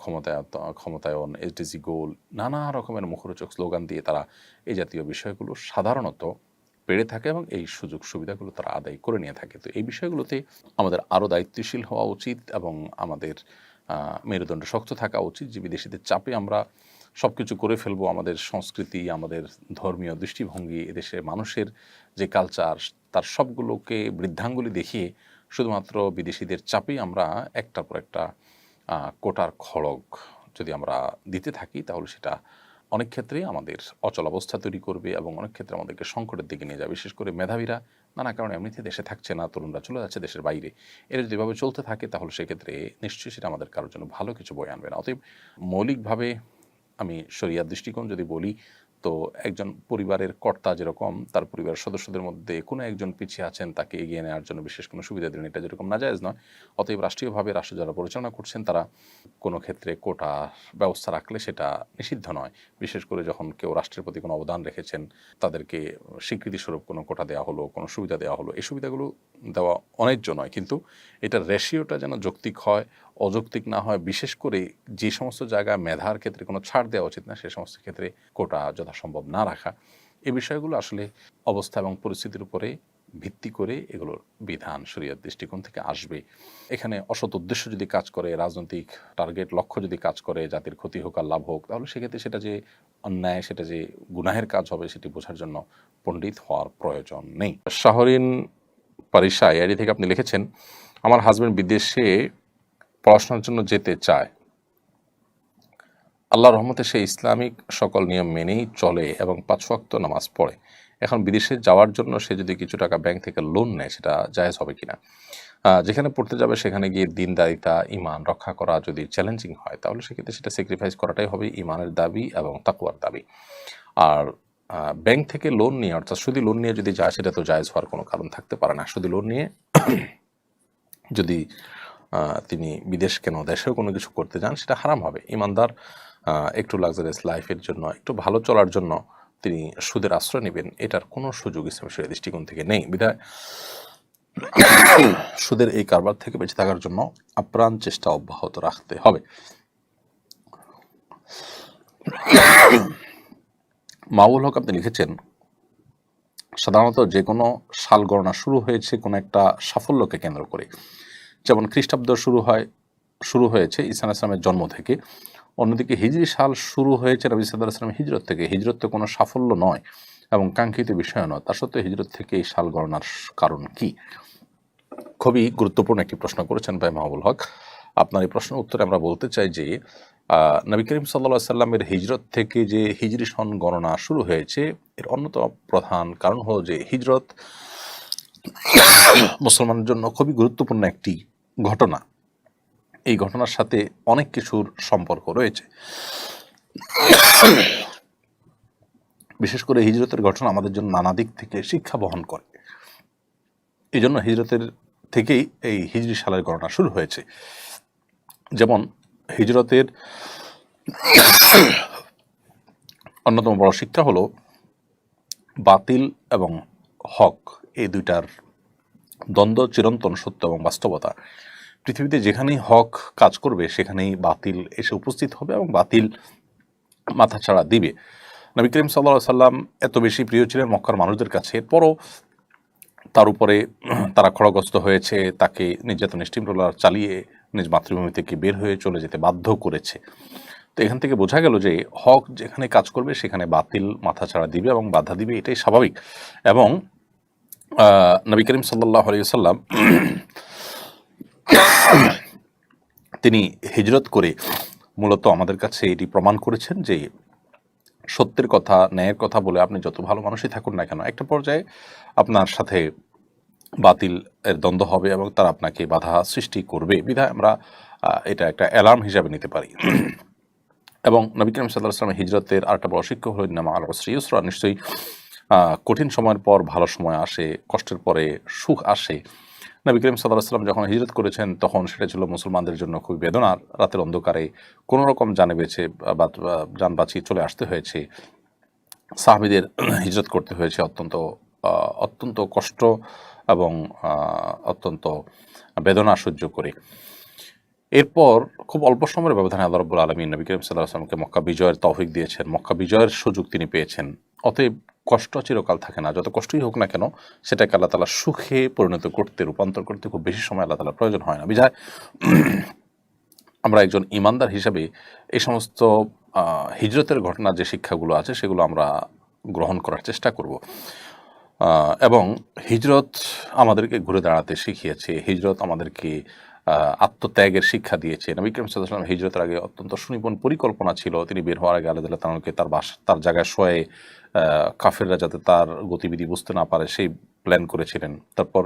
ক্ষমতায়ন, এসডিজি গোল, নানা রকমের মুখরোচক স্লোগান দিয়ে তারা এই জাতীয় বিষয়গুলো সাধারণত পেরে থাকে এবং এই সুযোগ সুবিধাগুলো তারা আদায় করে নিয়ে থাকে। তো এই বিষয়গুলোতে আমাদের আরও দায়িত্বশীল হওয়া উচিত এবং আমাদের মেরুদণ্ড শক্ত থাকা উচিত যে বিদেশিদের চাপে আমরা সব কিছু করে ফেলবো, আমাদের সংস্কৃতি, আমাদের ধর্মীয় দৃষ্টিভঙ্গি, এদেশের মানুষের যে কালচার, তার সবগুলোকে বৃদ্ধাঙ্গুলি দেখিয়ে শুধুমাত্র বিদেশিদের চাপেই আমরা একটার পর একটা কোটার খড়গ যদি আমরা দিতে থাকি তাহলে সেটা অনেক ক্ষেত্রেই আমাদের অচলাবস্থা তৈরি করবে এবং অনেক ক্ষেত্রে আমাদেরকে সংকটের দিকে নিয়ে যাবে। বিশেষ করে মেধাবীরা নানা কারণে এমনিতে দেশে থাকছে না, তরুণরা চলে যাচ্ছে দেশের বাইরে। এর যদি এভাবে চলতে থাকে তাহলে সেক্ষেত্রে নিশ্চয়ই সেটা আমাদের কারোর জন্য ভালো কিছু বয়ে আনবে না। অতএব মৌলিকভাবে আমি শরিয়ার দৃষ্টিকোণ যদি বলি, তো একজন পরিবারের কর্তা যেরকম তার পরিবারের সদস্যদের মধ্যে কোনো একজন পিছিয়ে আছেন তাকে এগিয়ে নেওয়ার জন্য বিশেষ কোনো সুবিধা দেবেন, এটা যেরকম নাজায়েজ নয়, অতএব রাষ্ট্রীয়ভাবে রাষ্ট্র যারা পরিচালনা করছেন তারা কোনো ক্ষেত্রে কোটা ব্যবস্থা রাখলে সেটা নিষিদ্ধ নয়। বিশেষ করে যখন কেউ রাষ্ট্রের প্রতি কোনো অবদান রেখেছেন তাদেরকে স্বীকৃতিস্বরূপ কোনো কোটা দেওয়া হলো, কোনো সুবিধা দেওয়া হলো, এই সুবিধাগুলো দেওয়া অন্যায্য নয়, কিন্তু এটার রেশিওটা যেন যৌক্তিক হয়, অযৌক্তিক না হয়। বিশেষ করে যে সমস্ত জায়গায় মেধার ক্ষেত্রে কোনো ছাড় দেওয়া উচিত না সে সমস্ত ক্ষেত্রে কোটা যথাসম্ভব না রাখা, এই বিষয়গুলো আসলে অবস্থা এবং পরিস্থিতির উপরে ভিত্তি করে এগুলোর বিধান শরীয়ত দৃষ্টিকোণ থেকে আসবে। এখানে অসৎ উদ্দেশ্য যদি কাজ করে, রাজনৈতিক টার্গেট লক্ষ্য যদি কাজ করে, জাতির ক্ষতি হোক আর লাভ হোক, তাহলে সেক্ষেত্রে সেটা যে অন্যায়, সেটা যে গুনাহের কাজ হবে সেটি বোঝার জন্য পণ্ডিত হওয়ার প্রয়োজন নেই। শাহরিন পারিশা এআইডি থেকে আপনি লিখেছেন, আমার হাজব্যান্ড বিদেশে পড়াশোনার জন্য যেতে চায়, আল্লাহর রহমতে সে ইসলামিক সকল নিয়ম মেনেই চলে এবং 5 ওয়াক্ত নামাজ পড়ে। এখন বিদেশে যাওয়ার জন্য সে যদি কিছু টাকা ব্যাংক থেকে লোন নেয় সেটা জায়েজ হবে কিনা? যেখানে পড়তে যাবে সেখানে গিয়ে দিনদারিতা, ঈমান রক্ষা করা যদি চ্যালেঞ্জিং হয় তাহলে সেক্ষেত্রে সেটা স্যাক্রিফাইস করাটাই হবে ঈমানের দাবি এবং তাকওয়ার দাবি। আর ব্যাংক থেকে লোন নিয়ে, অর্থাৎ সুদি লোন নিয়ে যদি যায় সেটা তো জায়েজ হওয়ার কোনো কারণ থাকতে পারে না। সুদি লোন নিয়ে যদি তিনি বিদেশ কেন দেশেও কোনো কিছু করতে যান সেটা হারাম হবে। ঈমানদার একটু লাক্সারিয়াস লাইফের জন্য, একটু ভালো চলার জন্য তিনি সুদের আশ্রয় নেবেন, এটার কোনো সুযোগ ইসলামের শরীয়ত দৃষ্টিকোণ থেকে নেই। বিধায় সুদের এই কারবার থেকে বেঁচে থাকার জন্য আপ্রাণ চেষ্টা অব্যাহত রাখতে হবে। মাহবুল হক আপনি লিখেছেন, সাধারণত যে কোনো সাল গণনা শুরু হয়েছে কোনো একটা সাফল্যকে কেন্দ্র করে, যেমন খ্রিস্টাব্দ শুরু হয়েছে ঈসা আলাইহিস সালামের জন্ম থেকে, অন্যদিকে হিজরি সাল শুরু হয়েছে নবী সাল্লাল্লাহু আলাইহি ওয়াসাল্লামের হিজরত থেকে। হিজরত তো কোনো সাফল্য নয় এবং কাঙ্ক্ষিত বিষয় নয়, তা সত্ত্বেও হিজরত থেকে এই সাল গণনার কারণ কি? খুবই গুরুত্বপূর্ণ একটি প্রশ্ন করেছেন ভাই মাহবুল হক। আপনার এই প্রশ্নের উত্তরে আমরা বলতে চাই যে নবী করিম সাল্লাল্লাহু আলাইহি সাল্লামের হিজরত থেকে যে হিজরি সন গণনা শুরু হয়েছে, এর অন্যতম প্রধান কারণ হলো যে হিজরত মুসলমানের জন্য খুবই গুরুত্বপূর্ণ একটি ঘটনা। এই ঘটনার সাথে অনেক কিছুর সম্পর্ক রয়েছে। বিশেষ করে হিজরতের ঘটনা আমাদের জন্য নানা দিক থেকে শিক্ষা বহন করে। এই জন্য হিজরতের থেকেই এই হিজরি সালের গণনা শুরু হয়েছে। যেমন হিজরতের অন্যতম বড় শিক্ষা হলো বাতিল এবং হক, এই দুইটার দ্বন্দ্ব চিরন্তন সত্য এবং বাস্তবতা। পৃথিবীতে যেখানেই হক কাজ করবে সেখানেই বাতিল এসে উপস্থিত হবে এবং বাতিল মাথাছাড়া দিবে। নবী করিম সাল্লাল্লাহু আলাইহি সাল্লাম এত বেশি প্রিয় ছিলেন মক্কার মানুষদের কাছে, এরপরও তার উপরে তারা খড়গস্ত হয়েছে, তাকে নির্যাতন স্টিমরোলার চালিয়ে নিজ মাতৃভূমি থেকে বের হয়ে চলে যেতে বাধ্য করেছে। তো এখান থেকে বোঝা গেল যে হক যেখানে কাজ করবে সেখানে বাতিল মাথাছাড়া দিবে এবং বাধা দিবে, এটাই স্বাভাবিক। এবং নবী করিম সাল্লাল্লাহু আলাইহি ওয়াসাল্লাম তিনি হিজরত করে মূলত আমাদের কাছে এটি প্রমাণ করেছেন যে সত্যের কথা, ন্যায়ের কথা বলে আপনি যত ভালো মানুষই থাকুন না কেন, একটা পর্যায়ে আপনার সাথে বাতিল এর দ্বন্দ্ব হবে এবং তারা আপনাকে বাধা সৃষ্টি করবে। বিধায় আমরা এটা একটা অ্যালার্ম হিসাবে নিতে পারি। এবং নবী করিম সাল্লাল্লাহু আলাইহি ওয়াসাল্লাম হিজরতের আরেকটা বড় শিক্ষা হলো ইন্না মা'আল উসরি ইউসরা, নিশ্চয়ই কঠিন সময়ের পর ভালো সময় আসে, কষ্টের পরে সুখ আসে। নবী করিম সাল্লাল্লাহু আলাইহি ওয়াসাল্লাম যখন হিজরত করেছেন তখন সেটা ছিল মুসলমানদের জন্য খুবই বেদনার। রাতের অন্ধকারে কোনো রকম যান বাঁচিয়ে চলে আসতে হয়েছে। সাহাবীদের হিজরত করতে হয়েছে অত্যন্ত কষ্ট এবং অত্যন্ত বেদনা সহ্য করে। এরপর খুব অল্প সময়ের ব্যবধানে আল্লাহ রাব্বুল আলামিন নবী করিম সাল্লাল্লাহু আলাইহি ওয়াসাল্লামকে মক্কা বিজয়ের তৌফিক দিয়েছেন, মক্কা বিজয়ের সুযোগ তিনি পেয়েছেন। অতএব কষ্ট চিরকাল থাকে না, যত কষ্টই হোক না কেন সেটাকে আল্লাহ তাআলা সুখে রূপান্তর করতে খুব বেশি সময় আল্লাহ তাআলার প্রয়োজন হয় না। বিধায় আমরা একজন ঈমানদার হিসাবে এই সমস্ত হিজরতের ঘটনার যে শিক্ষাগুলো আছে সেগুলো আমরা গ্রহণ করার চেষ্টা করব। এবং হিজরত আমাদেরকে ঘুরে দাঁড়াতে শিখিয়েছে, হিজরত আমাদেরকে আত্মত্যাগের শিক্ষা দিয়েছে। নবী করিম সাল্লাল্লাহু আলাইহি ওয়াসাল্লাম হিজরতের আগে অত্যন্ত সুনিপুণ পরিকল্পনা ছিল। তিনি বের হওয়ার আগে আল্লাহ তাআলাকে তার জায়গায় শোয়ে কাফেররা যাতে তার গতিবিধি বুঝতে না পারে সেই প্ল্যান করেছিলেন। তারপর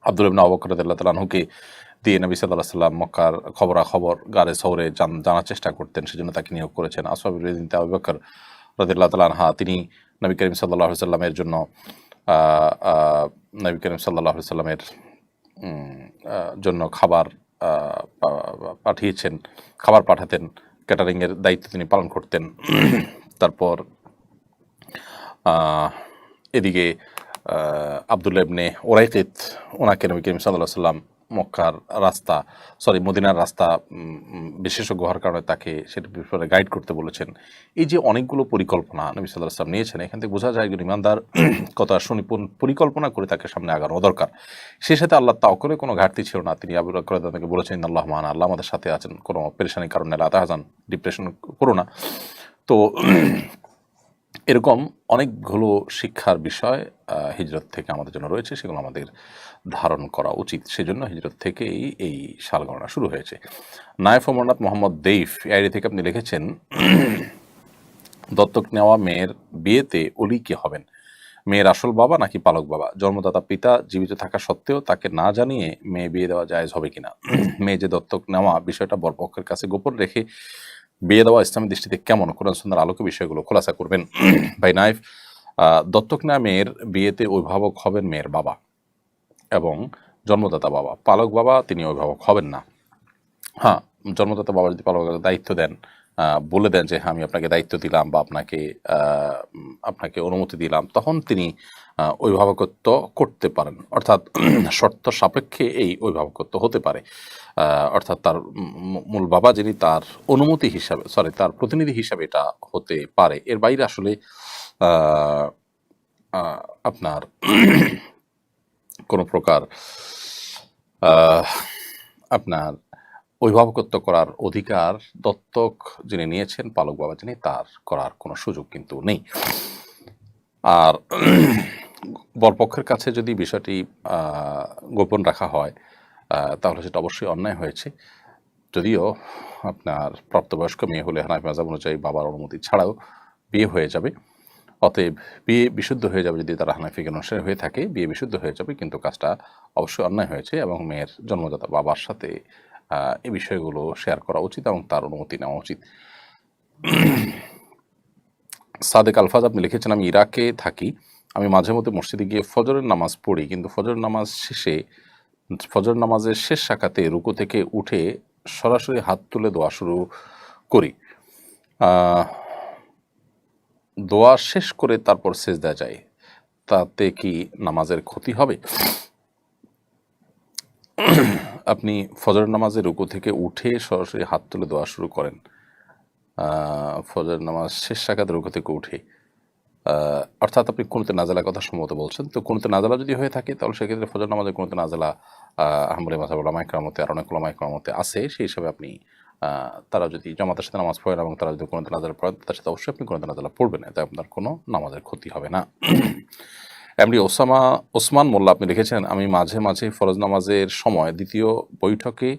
আব্দুল্লাহ ইবনে আবু বকর রাদিয়াল্লাহু তাআলা আনহুকে দিয়ে নবী সাল্লাল্লাহু আলাইহি ওয়াসাল্লাম মক্কার খবরাখবর গারে শহরে জানার চেষ্টা করতেন, সেজন্য তাকে নিয়োগ করেছেন। আসওয়াদ বিনতে আবু বকর রাদিয়াল্লাহু তাআলা আনহা, তিনি নবী করিম সাল্লাল্লাহু আলাইহি ওয়াসাল্লামের জন্য নবী করিম সাল্লাল্লাহু আলাইহি ওয়াসাল্লামের জন্য খাবার পাঠাতেন, ক্যাটারিংয়ের দায়িত্ব তিনি পালন করতেন। তারপর এদিকে আব্দুল্লাহ ইবনে উরাইকিত, ওনাকে নবী করিম সাল্লাল্লাহু আলাইহি ওয়াসাল্লাম মদিনার রাস্তা বিশেষজ্ঞ হওয়ার কারণে তাকে সেটা ব্যাপারে গাইড করতে বলেছেন। এই যে অনেকগুলো পরিকল্পনা নবী সাল্লাল্লাহু আলাইহি ওয়াসাল্লাম নিয়েছেন, এখান থেকে বোঝা যায় একজন ইমানদার কত সুনিপুণ পরিকল্পনা করে তাকে সামনে আগানো দরকার। সেই সাথে আল্লাহ তাওয়াক্কুলে কোনো ঘাটতি ছিল না। তিনি আবু বকর রাদিয়াল্লাহু তাআলাকে বলেছেন, আল্লাহ মা'ানা, আল্লাহ আমাদের সাথে আছেন, কোনো পেরেশানির কারণে লা তাহজান, ডিপ্রেশন করো না। তো এরকম অনেকগুলো শিক্ষার বিষয় হিজরত থেকে আমাদের জন্য রয়েছে, সেগুলো আমাদের ধারণ করা উচিত। সেজন্য হিজরত থেকেই এই সাল গণনা শুরু হয়েছে। Nayef Amarnath Mohammad Deif ID থেকে আপনি লিখেছেন, দত্তক নেওয়া মেয়ের বিয়েতে ওলি কে হবেন? মেয়ের আসল বাবা নাকি পালক বাবা? জন্মদাতা পিতা জীবিত থাকা সত্ত্বেও তাকে না জানিয়ে মেয়ে বিয়ে দেওয়া জায়েজ হবে কিনা? মেয়ে যে দত্তক নেওয়া বিষয়টা বরপক্ষের কাছে গোপন রেখে বিয়ে দেওয়া ইসলামের দৃষ্টিতে কেমন? কোরআন সুন্নাহর আলোকে বিষয়গুলো খোলাসা করবেন। ভাই নাইফ, দত্তক নেওয়া মেয়ের বিয়েতে অভিভাবক হবেন মেয়ের বাবা এবং জন্মদাতা বাবা। পালক বাবা তিনি অভিভাবক হবেন না। হ্যাঁ, জন্মদাতা বাবা যদি পালকের দায়িত্ব দেন বলে দেন যে হ্যাঁ আমি আপনাকে দায়িত্ব দিলাম বা আপনাকে অনুমতি দিলাম, তখন তিনি অভিভাবকত্ব করতে পারেন। অর্থাৎ শর্ত সাপেক্ষে এই অভিভাবকত্ব হতে পারে। অর্থাৎ তার মূল বাবা যিনি, তার অনুমতি হিসাবে, তার প্রতিনিধি হিসাবে এটা হতে পারে। এর বাইরে আসলে আহ, আহ, আপনার কোনো প্রকার আহ, আপনার অভিভাবকত্ব করার অধিকার দত্তক যিনি নিয়েছেন, পালক বাবা যিনি, তার করার কোনো সুযোগ কিন্তু নেই। আর বরপক্ষের কাছে যদি বিষয়টি গোপন রাখা হয় তাহলে সেটা অবশ্যই অন্যায় হয়েছে। যদিও আপনার প্রাপ্তবয়স্ক মেয়ে হলে হানাফি মাযহাব অনুযায়ী বাবার অনুমতি ছাড়াও বিয়ে হয়ে যাবে। অতএব বিয়ে বিশুদ্ধ হয়ে যাবে। যদি তারা হানাফি অনুসারী হয়ে থাকে, বিয়ে বিশুদ্ধ হয়ে যাবে, কিন্তু কাজটা অবশ্যই অন্যায় হয়েছে এবং মেয়ের জন্মদাতা বাবার সাথে এই বিষয়গুলো শেয়ার করা উচিত এবং তার অনুমতি নেওয়া উচিত। সাদেক আলফাজ আপনি লিখেছেন, আমি ইরাকে থাকি। আমি মাঝে মধ্যে মসজিদে গিয়ে ফজরের নামাজ পড়ি, কিন্তু ফজর নামাজের শেষ রাকাতে রুকু থেকে উঠে সরাসরি হাত তুলে দোয়া শুরু করি। দোয়া শেষ করে তারপর সেজদায় যাই, তাতে কি নামাজের ক্ষতি হবে? আপনি ফজর নামাজে রুকু থেকে উঠে সরাসরি হাত তুলে দোয়া শুরু করেন ফজর নামাজ শেষ রাকাতে রুকু থেকে উঠে, অর্থাৎ আপনি কুনুতে নাজেলা কথা সম্ভবত বলছেন। তো কুনুতে নাজেলা যদি হয়ে থাকে তাহলে সেক্ষেত্রে ফজর নামাজের কুনুতে নাজেলা আহমদে মাযহাব উলামায়ে কেরামতে আর অনেক উলামায়ে কেরামতে আছে। সেই হিসাবে আপনি তারা যদি জামাতের সাথে নামাজ পড়েন এবং তারা যদি কুনুতে নাজেলা পড়েন, তার সাথে অবশ্যই আপনি কুনুতে নাজেলা পড়বেন, এতে আপনার কোনো নামাজের ক্ষতি হবে না। এমডি ওসমান মোল্লা আপনি লিখেছেন, আমি মাঝে মাঝে ফরজ নামাজের সময় দ্বিতীয় বৈঠকে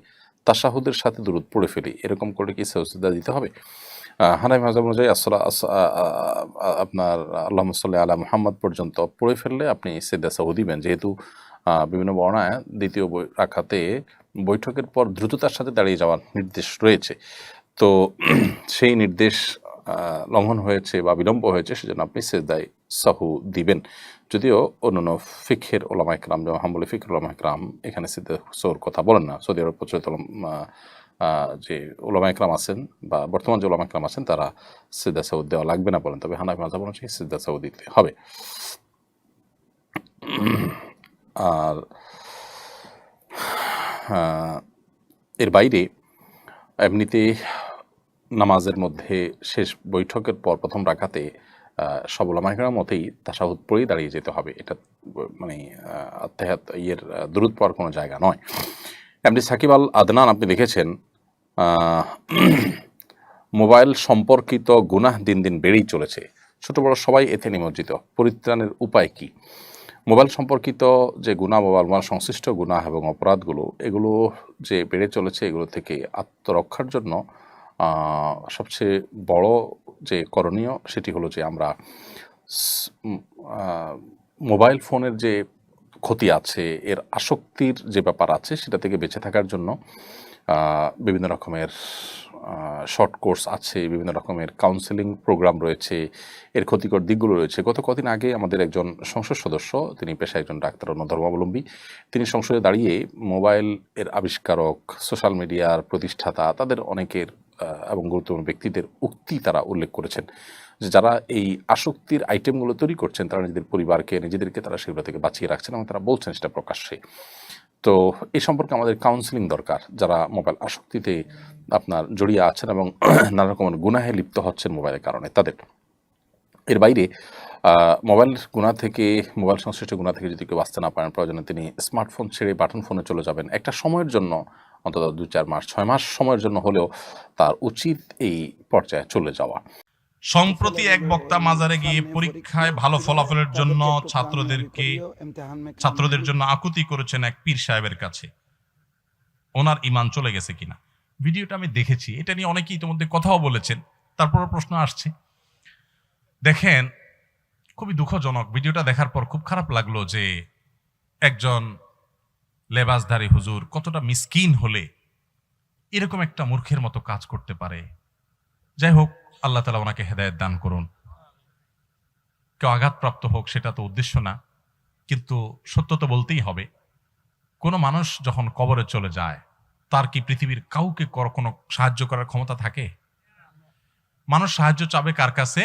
তাশাহুদের সাথে দুরূদ পড়ে ফেলি, এরকম করে কি সাজদা দিতে হবে? হানাফি মাযহাব অনুযায়ী আপনার আল্লাহুম্মা সাল্লি আলা মুহাম্মদ পর্যন্ত পড়ে ফেললে আপনি সিজদা সাহু দিবেন, যেহেতু বিভিন্ন বর্ণায় দ্বিতীয় রাকাতে বৈঠকের পর দ্রুততার সাথে দাঁড়িয়ে যাওয়ার নির্দেশ রয়েছে। তো সেই নির্দেশ লঙ্ঘন হয়েছে বা বিলম্ব হয়েছে, সেজন্য আপনি সিজদায়ে সাহু দিবেন। যদিও অন্যান্য ফিকহের উলামায়ে কেরাম, যেমন হাম্বলি ফিকহের উলামায়ে কেরাম এখানে সিজদা সাহুর কথা বলেন না। সৌদি আরব প্রচলিত যে উলামায়ে কেরাম আছেন বা বর্তমান যে উলামায়ে কেরাম আছেন, তারা সিজদা সাহু দেওয়া লাগবে না বলেন, তবে হানাফি মাযহাব অনুযায়ী সিজদা সাহু দিতে হবে। আর এর বাইরে এমনিতে নামাজের মধ্যে শেষ বৈঠকের পর প্রথম রাকাতে সব উলামায়ে কেরাম মতেই তাশাহুদ পড়েই দাঁড়িয়ে যেতে হবে। এটা মানে দুরূদ পড়ার কোনো জায়গা নয়। এমডি সাকিব আল আদনান আপনি লিখেছেন, মোবাইল সম্পর্কিত গুনাহ দিন দিন বেড়েই চলেছে, ছোট বড় সবাই এতে নিমজ্জিত, পরিত্রাণের উপায় কি? মোবাইল সম্পর্কিত যে গুনাহ, মোবাইল সংশ্লিষ্ট গুনাহ এবং অপরাধগুলো, এগুলো যে বেড়ে চলেছে, এগুলো থেকে আত্মরক্ষার জন্য সবচেয়ে বড় যে করণীয় সেটি হলো যে আমরা মোবাইল ফোনের যে ক্ষতি আছে, এর আসক্তির যে ব্যাপার আছে, সেটা থেকে বেঁচে থাকার জন্য বিভিন্ন রকমের শর্ট কোর্স আছে, বিভিন্ন রকমের কাউন্সেলিং প্রোগ্রাম রয়েছে, এর ক্ষতিকর দিকগুলো রয়েছে। গত কদিন আগে আমাদের একজন সংসদ সদস্য, তিনি পেশায় একজন ডাক্তার, অন্য ধর্মাবলম্বী, তিনি সংসদে দাঁড়িয়ে মোবাইল এর আবিষ্কারক, সোশ্যাল মিডিয়ার প্রতিষ্ঠাতা, তাদের অনেকের এবং গুরুত্বপূর্ণ ব্যক্তিদের উক্তি তারা উল্লেখ করেছেন যে যারা এই আসক্তির আইটেমগুলো তৈরি করছেন, তারা নিজেদের পরিবারকে, নিজেদেরকে তারা সেগুলো থেকে বাঁচিয়ে রাখছেন এবং তারা বলছেন সেটা প্রকাশ্যে। তো এই সম্পর্কে আমাদের কাউন্সেলিং দরকার, যারা মোবাইল আসক্তিতে আপনার জড়িয়ে আছেন এবং নানা রকমের গুনাহে লিপ্ত হচ্ছেন মোবাইলের কারণে তাদের। এর বাইরে মোবাইল সংশ্লিষ্ট গুণা থেকে যদি কেউ বাঁচতে না পারেন, প্রয়োজনে তিনি স্মার্টফোন ছেড়ে বাটন ফোনে চলে যাবেন। একটা সময়ের জন্য, অন্তত 2-4 মাস 6 মাস সময়ের জন্য হলেও তার উচিত এই পর্যায়ে চলে যাওয়া। সম্প্রতি এক বক্তা মাজারে গিয়ে পরীক্ষায় ভালো ফলাফলের জন্য ছাত্রদের জন্য আকুতি করেছেন এক পীর সাহেবের কাছে। ওনার ঈমান চলে গেছে কিনা? ভিডিওটা আমি দেখেছি, এটা নিয়ে অনেকেই ইতিমধ্যে কথাও বলেছেন, তারপরও প্রশ্ন আসছে। দেখেন, খুবই দুঃখজনক, ভিডিওটা দেখার পর খুব খারাপ লাগলো যে একজন লেবাসধারী হুজুর কতটা মিসকিন হলে এরকম একটা মূর্খের মতো কাজ করতে পারে। যাই হোক, আল্লাহ তাআলা ওনাকে হেদায়েত দান করুন। কেউ আঘাতপ্রাপ্ত হোক সেটা তো উদ্দেশ্য না, কিন্তু সত্য তো বলতেই হবে। কোনো মানুষ যখন কবরে চলে যায়, তার কি পৃথিবীর কাউকে কোনো সাহায্য করার ক্ষমতা থাকে? মানুষ সাহায্য চাবে কার কাছে?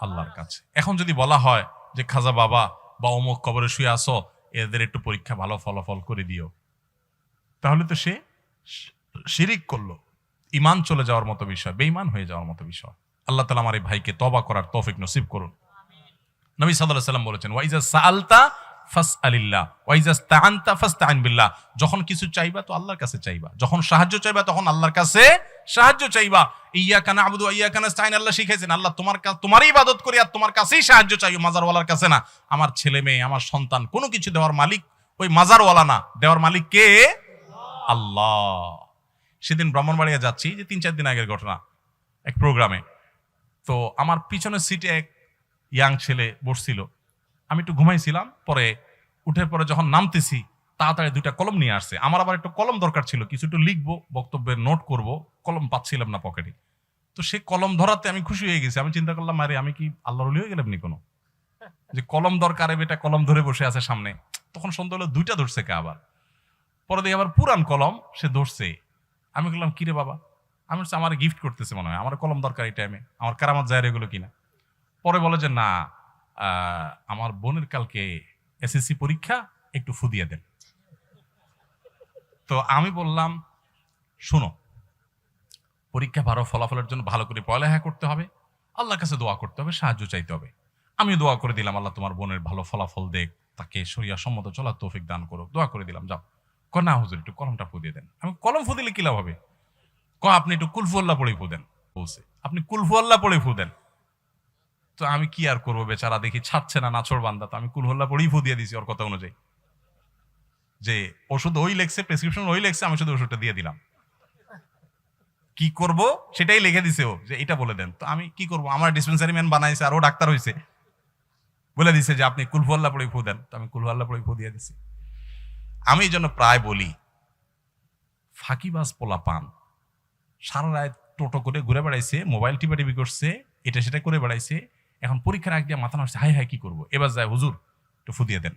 আল্লাহর কাছে। এখন যদি বলা হয় যে খাজা বাবা বা অমুক কবরে শুয়ে আসো, এদের একটু পরীক্ষা ভালো ফলাফল করে দিও, তাহলে তো সে শিরিক করলো, ইমান চলে যাওয়ার মতো বিষয়, বেঈমান হয়ে যাওয়ার মতো বিষয়। আল্লাহ তাআলা আমার এই ভাইকে তওবা করার তৌফিক নসিব করুন। নবী সাল্লাল্লাহু আলাইহি সাল্লাম বলেছেন, ওয়াইজা সাআলতা ফাসআলিল্লাহ ওয়াইজা ইসতাআনতা ফাসতাইন বিল্লাহ। যখন কিছু চাইবা তো আল্লাহর কাছে চাইবা, যখন সাহায্য চাইবা তখন আল্লাহর কাছে সাহায্য চাইবা। ইয়াকা না'বুদু ওয়া ইয়াকা নাস্তাইন, আল্লাহ শিখাইছেন আল্লাহ তোমারই ইবাদত করি আর তোমার কাছেই সাহায্য চাইও, মাজারওয়ালার কাছে না। আমার ছেলে মেয়ে, আমার সন্তান, কোনো কিছু দেওয়ার মালিক ওই মাজারওয়ালা না, দেওয়ার মালিক কে? আল্লাহ। সেদিন ব্রাহ্মণবাড়িয়া যাচ্ছি, যে 3-4 দিন আগের ঘটনা, এক প্রোগ্রামে। তো আমার পিছনের সিটে এক ইয়াং ছেলে বসছিল, আমি একটু ঘুমাইছিলাম, পরে উঠে পরে যখন নামতেছি তাড়াতাড়ি 2টা কলম নিয়ে আসছে। আমার আবার একটু কলম দরকার ছিল, কিছু একটু লিখবো, বক্তব্যের নোট করব, কলম পাচ্ছিলাম না পকেটে। তো সে কলম ধরাতে আমি খুশি হয়ে গেছি। আমি চিন্তা করলাম, আরে আমি কি আল্লাহর ওলি হয়ে গেলাম নি কোনো, যে কলম দরকার, বেটা কলম ধরে বসে আছে সামনে। তখন সন্ধ্যা হলো 2টা ধরছে কে আবার, পরে দেখি আবার পুরান কলম সে ধরছে। আমি বললাম, কিরে বাবা? আমি বলছি আমার গিফট করতেছে মনে হয়, আমার কলম দরকার এই টাইমে, আমার কারামাত যায় এগুলো কিনা। পরে বলে যে না, আমার বোনের কালকে এসএসসি পরীক্ষা, একটু ফু দিয়ে দেন। তো আমি বললাম, শোনো, পরীক্ষা ভালো ফলাফলের জন্য ভালো করে পড়ালেখা করতে হবে, আল্লাহর কাছে দোয়া করতে হবে, সাহায্য চাইতে হবে। আমি দোয়া করে দিলাম, আল্লাহ তোমার বোনের ভালো ফলাফল দেখ, তাকে শরিয়া সম্মত চলার তৌফিক দান করো, দোয়া করে দিলাম, যাও। না হুজুর, একটু কলমটা ফু দিয়ে দেন। আমি, কলম ফু দিলে কি লাভ হবে? আপনি একটু কুলফু আল্লাহ পড়ে ফু দেন। বলছে আপনি কুলফু আল্লাহ পড়ে ফু দেন। তো আমি কি আর করবো, বেচারা দেখি ছাড়ছে না, নাছর বান্দা। তো আমি কুলহুল্লাহ পড়েই ফু দিয়ে দিছি ওর কথা অনুযায়ী, যে ওষুধ ওই লেখছে, প্রেসক্রিপশন ওই লেখছে, আমি শুধু ওষুধটা দিয়ে দিলাম। কি করব সেটাই লিখে দিছে ও, যে এটা বলে দেন। তো আমি কি করব, আমার ডিসপেন্সারি ম্যান বানাইছে আর ও ডাক্তার হয়েছে, বলে দিছে যে আপনি কুলহু আল্লাহ পড়ে ফু দেন। তো আমি কুলহু আল্লাহ পড়ে ফু দিয়ে দিছি। আমি এই জন্য প্রায় বলি, ফাঁকিবাজ পোলা পান সারা রাত টোটো করে ঘুরে বেড়াইছে, মোবাইল টিপি করছে, এটা সেটা করে বেড়াইছে, এখন পরীক্ষার আগ দিয়ে মাথা নষ্ট, হাই হাই কি করবো, এবার যায় হুজুর একটু ফু দিয়ে দেন,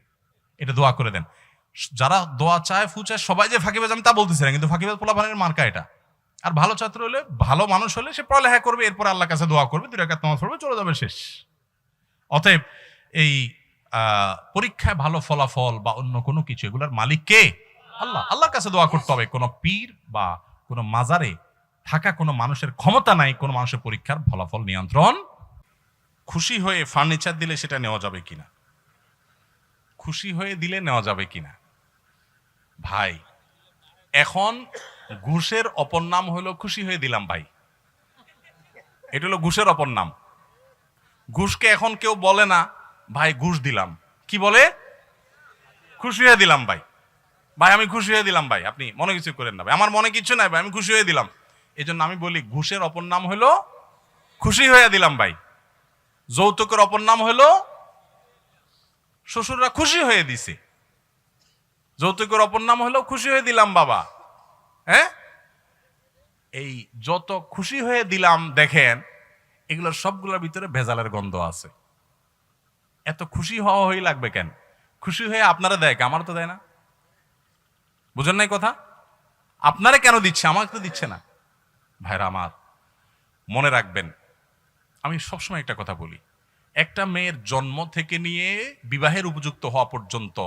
এটা দোয়া করে দেন। যারা দোয়া চায়, ফু চায়, সবাই যে ফাঁকিবাজ আমি তা বলতেছি না, কিন্তু ফাঁকিবাজ পোলাপানের মার্কা এটা। আর ভালো ছাত্র হলে, ভালো মানুষ হলে সে পড়ালেখা করবে, এরপর আল্লাহর কাছে দোয়া করবে, 2 রাকাত নামাজ পড়বে, চলে যাবে, শেষ। অতএব এই পরীক্ষায় ভালো ফলাফল বা অন্য কোনো কিছু, এগুলোর মালিক কে? আল্লাহ। আল্লাহর কাছে দোয়া করতে হবে। কোনো পীর বা কোনো মাজারে থাকা কোনো মানুষের ক্ষমতা নাই কোনো মানুষের পরীক্ষার ফলাফল নিয়ন্ত্রণ। খুশি হয়ে ফার্নিচার দিলে সেটা নেওয়া যাবে কিনা, খুশি হয়ে দিলে নেওয়া যাবে কিনা? ভাই, এখন ঘুষের অপর নাম হলো খুশি হয়ে দিলাম ভাই, এটা হলো ঘুষের অপর নাম। ঘুষকে এখন কেউ বলে না ভাই ঘুষ দিলাম, কি বলে? খুশি হয়ে দিলাম ভাই। ভাই আমি খুশি হয়ে দিলাম ভাই, আপনি মনে কিছু করেন না ভাই, আমার মনে কিছু নাই ভাই, আমি খুশি হয়ে দিলাম। এই জন্য আমি বলি, ঘুষের অপর নাম হলো খুশি হয়ে দিলাম ভাই। যৌতুকের অপর নাম হলো শ্বশুররা খুশি হয়ে দিছে, যৌতুকের অপর নাম হলো খুশি হয়ে দিলাম বাবা। হ্যাঁ, এই যত খুশি হয়ে দিলাম দেখেন, এগুলোর সবগুলোর ভিতরে ভেজালের গন্ধ আছে। এত খুশি হওয়া হয়ে লাগবে কেন? খুশি হয়ে আপনারা দেয়, আমার তো দেয় না। বুঝেন নাই কথা? আপনারা কেন দিচ্ছে, আমাকে তো দিচ্ছে না। ভাইরা আমার, মনে রাখবেন, আমি সবসময় একটা কথা বলি, একটা মেয়ের জন্ম থেকে নিয়ে বিবাহের উপযুক্ত হওয়া পর্যন্ত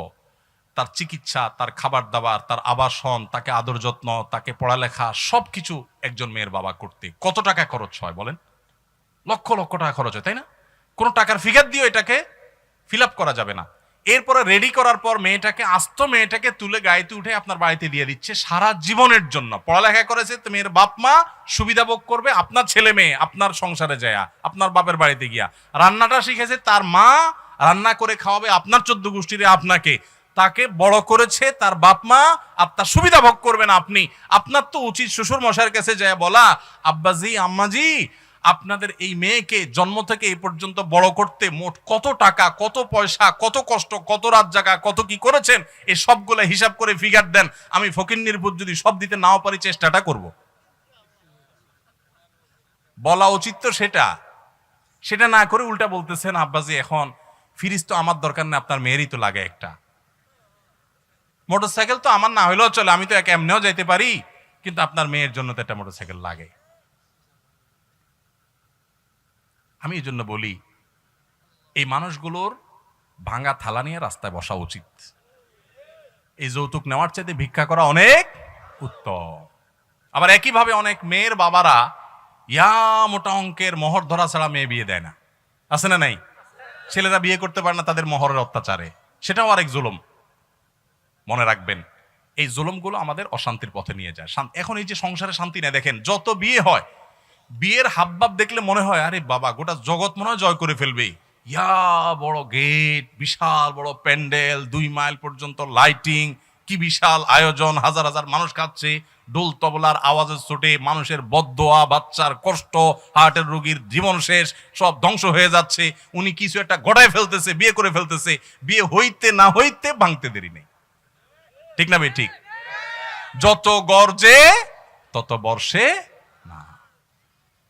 তার চিকিৎসা, তার খাবার দাবার, তার আবাসন, তাকে আদর যত্ন, তাকে পড়ালেখা, সবকিছু একজন মেয়ের বাবা করতে কত টাকা খরচ হয় বলেন? লক্ষ লক্ষ টাকা খরচ হয়, তাই না? কোনো টাকার ফিগার দিয়ে এটাকে ফিল আপ করা যাবে না। এরপরে রেডি করার পর মেয়েটাকে, আস্ত মেয়েটাকে তুলে গাড়িতে উঠে আপনার বাড়িতে দিয়ে দিচ্ছে সারা জীবনের জন্য। পড়ালেখা করেছে তো মেয়ের বাপ মা, সুবিধা ভোগ করবে আপনার ছেলে মেয়ে আপনার সংসারে যায়, আপনার বাপের বাড়িতে গিয়া। রান্নাটা শিখেছে তার মা, রান্না করে খাওয়াবে আপনার 14 গোষ্ঠীরে আপনাকে। তাকে বড় করেছে তার বাপ মা, আপনার সুবিধা ভোগ করবেন আপনি। আপনার তো উচিত শ্বশুর মশাইয়ের কাছে যায় বলা, আব্বাজি আম্মাজি, আপনাদের এই মেয়েকে জন্ম থেকে এই পর্যন্ত বড় করতে মোট কত টাকা, কত পয়সা, কত কষ্ট, কত রাত জাগা, কত কি করেছেন, এই সবগুলো হিসাব করে ফিগার দেন। আমি ফকিন্নির ভূত যদি সব দিতে নাও পারি, চেষ্টাটা করব। বলা উচিত তো সেটা, সেটা না করে উল্টা বলতেছেন, আব্বাজি এখন ফ্রিজ তো আমার দরকার নেই, আপনার মেয়েরই তো লাগে একটা। মোটরসাইকেল তো আমার না হইলেও চলে, আমি তো এক এমনিও যাইতে পারি, কিন্তু আপনার মেয়ের জন্য তো একটা মোটরসাইকেল লাগে। আমি এই জন্য বলি, এই মানুষগুলোর ভাঙা থালা নিয়ে রাস্তায় বসা উচিত। এই যৌতুক নেওয়ার চাইতে ভিক্ষা করা অনেক উত্তম। আবার একইভাবে অনেক মেয়ের বাবারা মোটা অঙ্কের মোহর ধরা ছাড়া মেয়ে বিয়ে দেয় না, আছে না নাই? ছেলেরা বিয়ে করতে পারে না তাদের মোহরের অত্যাচারে, সেটাও আরেক জুলুম। মনে রাখবেন, এই জুলুমগুলো আমাদের অশান্তির পথে নিয়ে যায়। এখন এই যে সংসারে শান্তি নেই, দেখেন যত বিয়ে হয়, বিয়ের হাবভাব দেখলে মনে হয় আরে বাবা, গোটা জগৎ মনে হয় জয় করে ফেলবে। বড় গেট, বিশাল বড় প্যান্ডেল, 2 মাইল পর্যন্ত লাইটিং, কি বিশাল আয়োজন, হাজার হাজার মানুষ খাচ্ছে, ডোল তবলার আওয়াজের চোটে মানুষের বদদোয়া, বাচ্চার কষ্ট, হার্টের রোগীর জীবন শেষ, সব ধ্বংস হয়ে যাচ্ছে। উনি কিছু একটা গড়ায় ফেলতেছে, বিয়ে করে ফেলতেছে, বিয়ে হইতে না হইতে ভাঙতে দেরি নেই। ঠিক না ভাই? ঠিক। যত গর্জে তত বর্ষে না।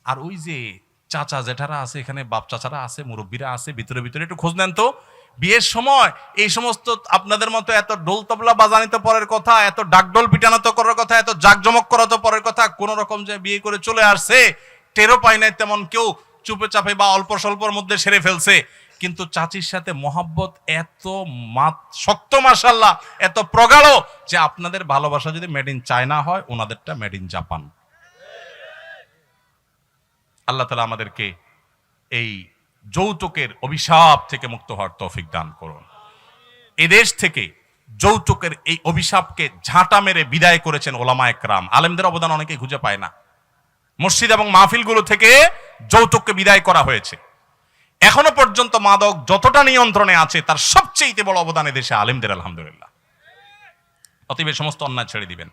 আর ওই যে চাচা জেঠারা আছে এখানে, বাপ চাচারা আছে, মুরব্বীরা আছে, ভিতরে ভিতরে একটু খোঁজ নেন তো। বিয়ের সময় এই সমস্ত আপনাদের মতো এত ডোল তবলা বাজানি তো পরের কথা, এত ডাকডোল পিটানো তো করার কথা, এত জাকজমক করা তো পরের কথা। কোন রকম যে বিয়ে করে চলে আসছে, টেরও পায় নাই তেমন কেউ, চুপে চাপে বা অল্প স্বল্পর মধ্যে সেরে ফেলছে। কিন্তু চাচির সাথে মহাব্বত এত শক্ত, মাশাআল্লাহ, এত প্রগাঢ় যে আপনাদের ভালোবাসা যদি মেড ইন চায়না হয়, ওনাদেরটা মেড ইন জাপান। আল্লাহ তাআলা আমাদেরকে এই যৌতুকের অভিশাপ থেকে মুক্ত হওয়ার তৌফিক দান করুন। এদেশ থেকে যৌতুকের এই অভিশাপকে ঝাঁটা মেরে বিদায় করেছেন ওলামায়ে কেরাম। আলেমদের অবদান অনেকে খুঁজে পায় না। মসজিদ এবং মাহফিলগুলো থেকে যৌতুককে বিদায় করা হয়েছে। এখনো পর্যন্ত মাদক যতটা নিয়ন্ত্রণে আছে, তার সবচেয়ে বড় অবদান এদেশে আলেমদের, আলহামদুলিল্লাহ। অতএব সমস্ত অন্যায় ছেড়ে দিবেন।